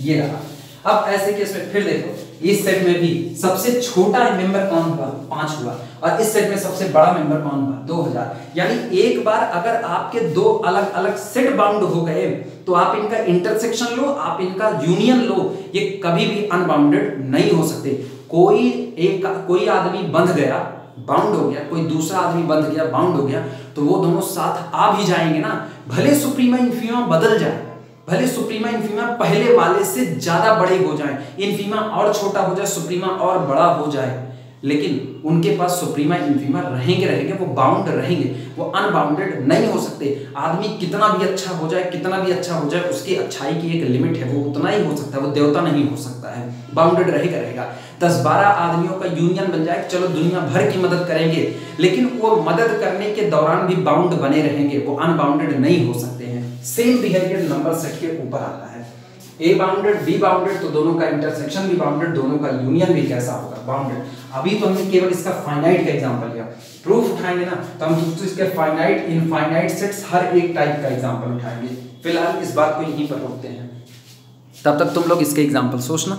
ये रहा। अब ऐसे केस में फिर देखो, इस सेट में भी सबसे छोटा मेंबर कौन हुआ, 5 हुआ, और इस सेट में सबसे बड़ा मेंबर कौन हुआ, 2000। यानी एक बार अगर आपके 2 अलग अलग सेट बाउंड हो गए तो आप इनका इंटरसेक्शन लो, आप इनका यूनियन लो, ये कभी भी अनबाउंडेड नहीं हो सकते। कोई आदमी बंध गया, बाउंड हो गया, कोई दूसरा आदमी बंध गया, बाउंड हो गया, तो वो दोनों साथ आ भी जाएंगे ना, भले सुप्रीमा इनफीमा बदल जाए, भले सुप्रीमा इनफीमा पहले वाले से ज्यादा बड़े हो जाएं, इनफीमा और छोटा हो जाए, सुप्रीमा और बड़ा हो जाए, लेकिन उनके पास सुप्रीमा इनफीमा रहेंगे, वो बाउंड रहेंगे, वो अनबाउंडेड नहीं हो सकते। आदमी कितना भी अच्छा हो जाए, उसकी अच्छाई की एक लिमिट है, वो उतना ही हो सकता है, वो देवता नहीं हो सकता है, बाउंडेड रहेगा। 10-12 आदमियों का यूनियन बन जाए, चलो दुनिया भर की मदद करेंगे, लेकिन वो मदद करने के दौरान भी बाउंड बने रहेंगे, वो अनबाउंडेड नहीं हो सकते हैं। सेम बिहेवियर नंबर सेट के ऊपर आता है, ए बाउंडेड बी बाउंडेड, तो दोनों का इंटरसेक्शन भी बाउंडेड, दोनों का यूनियन भी कैसा होगा, बाउंडेड। अभी तो हमने केवल इसका फाइनाइट का एग्जांपल लिया, प्रूफ उठाएंगे ना तो हम दोस्तों इसके फाइनाइट इनफाइनाइट सेट्स हर एक टाइप का एग्जांपल उठाएंगे। फिलहाल इस बात को यहीं पर रोकते हैं, तब तक तुम लोग इसके एग्जांपल सोचना।